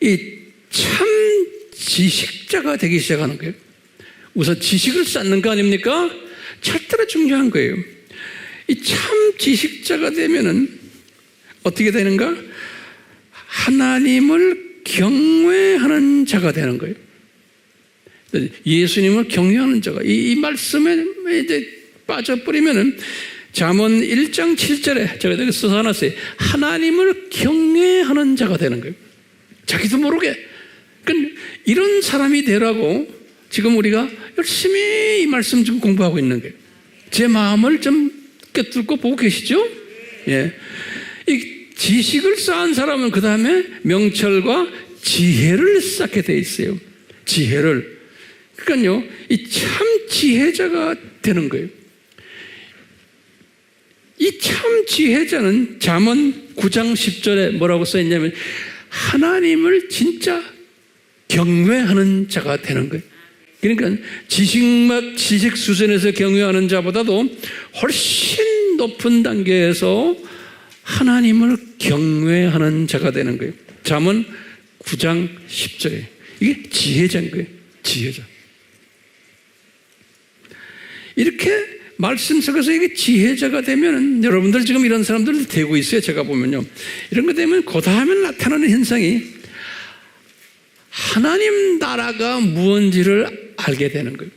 이 참 지식자가 되기 시작하는 거예요. 우선 지식을 쌓는 거 아닙니까? 절대로 중요한 거예요. 이 참 지식자가 되면은 어떻게 되는가? 하나님을 경외하는 자가 되는 거예요. 예수님을 경외하는 자가, 이 말씀에 이제 빠져버리면은 잠언 1장 7절에 제가 여기 써서 놨어요. 하나님을 경외하는 자가 되는 거예요. 자기도 모르게. 그러니까 이런 사람이 되라고 지금 우리가 열심히 이 말씀 좀 공부하고 있는 거예요. 제 마음을 좀 꿰뚫고 보고 계시죠? 예. 이 지식을 쌓은 사람은 그 다음에 명철과 지혜를 쌓게 돼 있어요. 지혜를. 그러니까요, 이 참 지혜자가 되는 거예요. 이 참 지혜자는 잠언 9장 10절에 뭐라고 써있냐면 하나님을 진짜 경외하는 자가 되는 거예요. 그러니까 지식 수준에서 경외하는 자보다도 훨씬 높은 단계에서 하나님을 경외하는 자가 되는 거예요. 잠언 9장 10절에 이게 지혜자인 거예요. 지혜자. 이렇게 말씀 속에서 이게 지혜자가 되면 여러분들 지금 이런 사람들 되고 있어요. 제가 보면요, 이런 거 되면 그 다음에 나타나는 현상이 하나님 나라가 무언지를 알게 되는 거예요.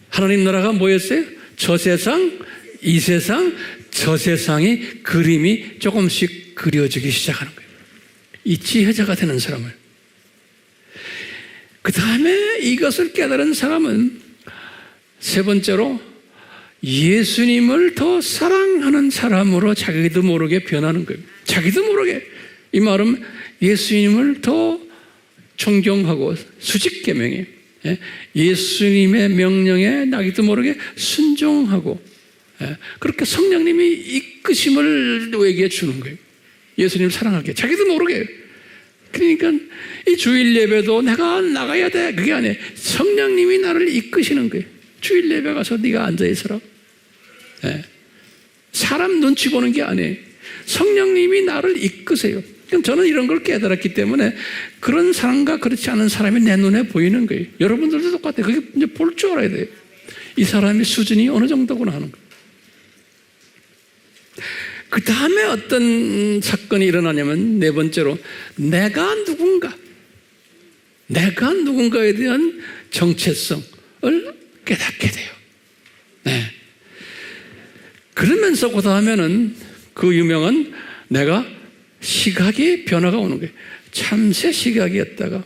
하나님 나라가 뭐였어요? 저 세상, 이 세상, 저 세상의 그림이 조금씩 그려지기 시작하는 거예요. 이 지혜자가 되는 사람을. 그 다음에 이것을 깨달은 사람은 세 번째로 예수님을 더 사랑하는 사람으로 자기도 모르게 변하는 거예요. 자기도 모르게. 이 말은 예수님을 더 존경하고 수직계명에 예수님의 명령에 나기도 모르게 순종하고 그렇게 성령님이 이끄심을 너에게 주는 거예요. 예수님 사랑하게. 자기도 모르게. 그러니까 이 주일 예배도 내가 나가야 돼. 그게 아니에요. 성령님이 나를 이끄시는 거예요. 주일 예배 가서 네가 앉아있어라. 사람 눈치 보는 게 아니에요. 성령님이 나를 이끄세요. 저는 이런 걸 깨달았기 때문에 그런 사람과 그렇지 않은 사람이 내 눈에 보이는 거예요. 여러분들도 똑같아요. 그게 이제 볼 줄 알아야 돼요. 이 사람의 수준이 어느 정도구나 하는 거예요. 그 다음에 어떤 사건이 일어나냐면 네 번째로 내가 누군가에 대한 정체성을 깨닫게 돼요. 네. 그러면서 그 다음에는 그 유명한 내가 시각의 변화가 오는 거예요. 참새 시각이었다가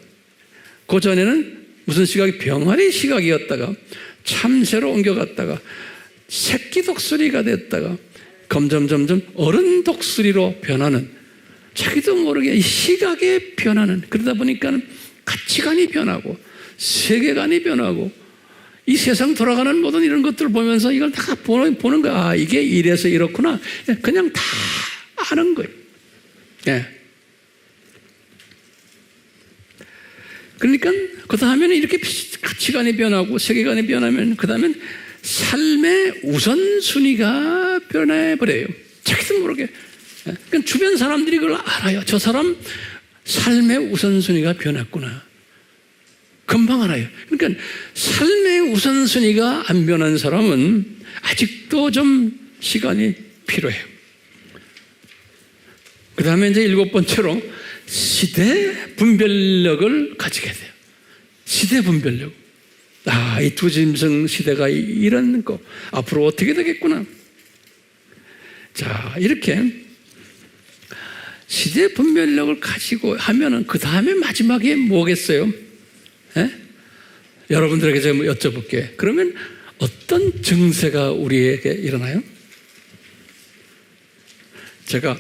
그 전에는 무슨 시각이 병아리 시각이었다가 참새로 옮겨갔다가 새끼 독수리가 됐다가 점점 어른 독수리로 변하는 자기도 모르게 이 시각의 변화는 그러다 보니까 가치관이 변하고 세계관이 변하고 이 세상 돌아가는 모든 이런 것들을 보면서 이걸 다 보는 거야. 아, 이게 이래서 이렇구나. 그냥 다 아는 거예요. 예. 그러니까 그 다음에는 이렇게 가치관이 변하고 세계관이 변하면 그 다음엔 삶의 우선순위가 변해버려요. 자기도 모르게. 그러니까 주변 사람들이 그걸 알아요. 저 사람 삶의 우선순위가 변했구나. 금방 알아요. 그러니까 삶의 우선순위가 안 변한 사람은 아직도 좀 시간이 필요해요. 그 다음에 이제 일곱 번째로 시대 분별력을 가지게 돼요. 시대 분별력. 이 두짐승 시대가 이런 거 앞으로 어떻게 되겠구나. 자, 이렇게 시대 분별력을 가지고 하면은 그 다음에 마지막에 뭐겠어요? 여러분들에게 제가 여쭤볼게요. 그러면 어떤 증세가 우리에게 일어나요? 제가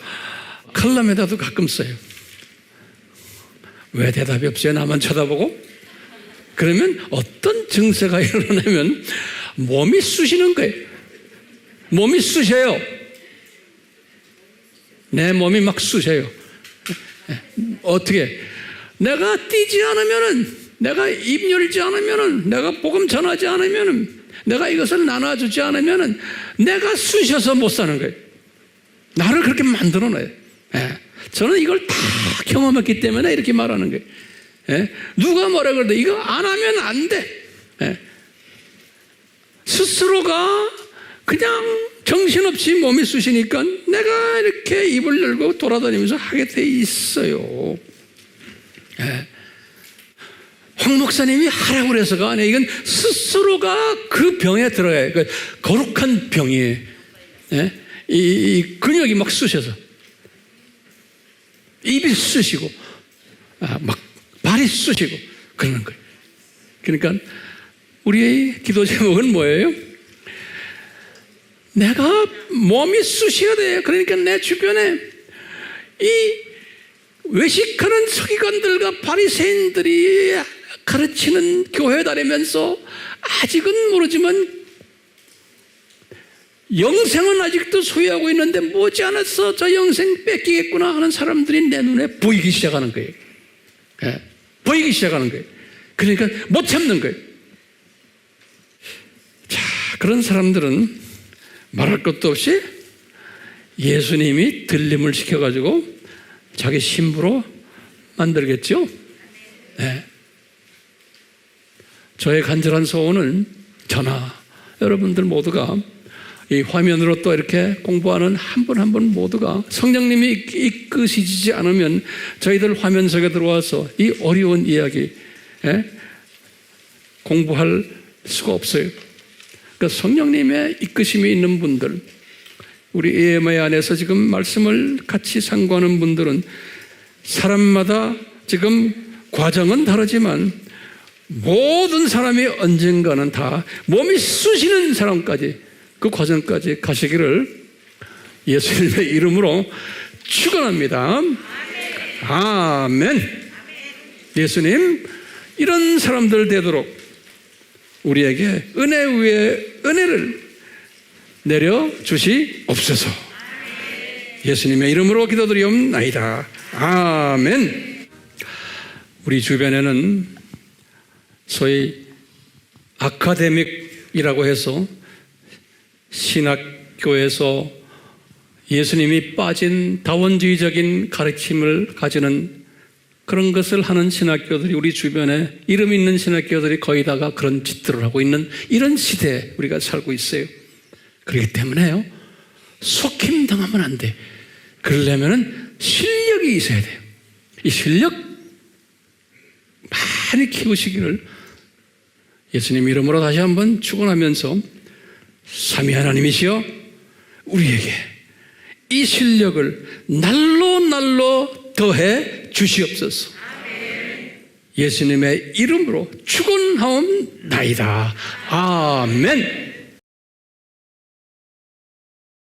칼럼에다도 가끔 써요. 왜 대답이 없어요? 나만 쳐다보고? 그러면 어떤 증세가 일어나면 몸이 쑤시는 거예요. 몸이 쑤셔요. 내 몸이 막 쑤셔요. 어떻게? 내가 뛰지 않으면은, 내가 입 열지 않으면은, 내가 복음 전하지 않으면은, 내가 이것을 나눠주지 않으면은 내가 쑤셔서 못 사는 거예요. 나를 그렇게 만들어 놔요. 저는 이걸 다 경험했기 때문에 이렇게 말하는 거예요. 누가 뭐라 그래도 이거 안 하면 안 돼. 스스로가 그냥 정신없이 몸이 쑤시니까 내가 이렇게 입을 열고 돌아다니면서 하게 돼 있어요. 황 목사님이 하라고 그래서가 아니에요. 이건 스스로가 그 병에 들어가요. 그 거룩한 병이에요. 이 근육이 막 쑤셔서 입이 쑤시고 막 발이 쑤시고 그러는 거예요. 그러니까 우리의 기도 제목은 뭐예요? 내가 몸이 쑤셔야 돼요. 그러니까 내 주변에 이 외식하는 서기관들과 바리새인들이 가르치는 교회 다니면서 아직은 모르지만 영생은 아직도 소유하고 있는데 머지않아서 저 영생 뺏기겠구나 하는 사람들이 내 눈에 보이기 시작하는 거예요. 보이기 시작하는 거예요. 그러니까 못 참는 거예요. 자, 그런 사람들은 말할 것도 없이 예수님이 들림을 시켜가지고 자기 신부로 만들겠죠. 저의 간절한 소원은 저나 여러분들 모두가 이 화면으로 또 이렇게 공부하는 한 분 한 분 모두가 성령님이 이끄시지 않으면 저희들 화면 속에 들어와서 이 어려운 이야기 공부할 수가 없어요. 그러니까 성령님의 이끄심이 있는 분들, 우리 EMI 안에서 지금 말씀을 같이 상고하는 분들은 사람마다 지금 과정은 다르지만 모든 사람이 언젠가는 다 몸이 쑤시는 사람까지 그 과정까지 가시기를 예수님의 이름으로 축원합니다. 아멘. 예수님 이런 사람들 되도록 우리에게 은혜 위에 은혜를 내려주시옵소서. 예수님의 이름으로 기도드리옵나이다. 아멘. 우리 주변에는 소위 아카데믹이라고 해서 신학교에서 예수님이 빠진 다원주의적인 가르침을 가지는 그런 것을 하는 신학교들이 우리 주변에 이름 있는 신학교들이 거의 다가 그런 짓들을 하고 있는 이런 시대에 우리가 살고 있어요. 그렇기 때문에요, 속힘 당하면 안 돼. 그러려면 실력이 있어야 돼요. 이 실력 많이 키우시기를 예수님 이름으로 다시 한번 축원하면서 삼위 하나님이시여 우리에게 이 실력을 날로 더해 주시옵소서. 예수님의 이름으로 축원하옵나이다. 아멘.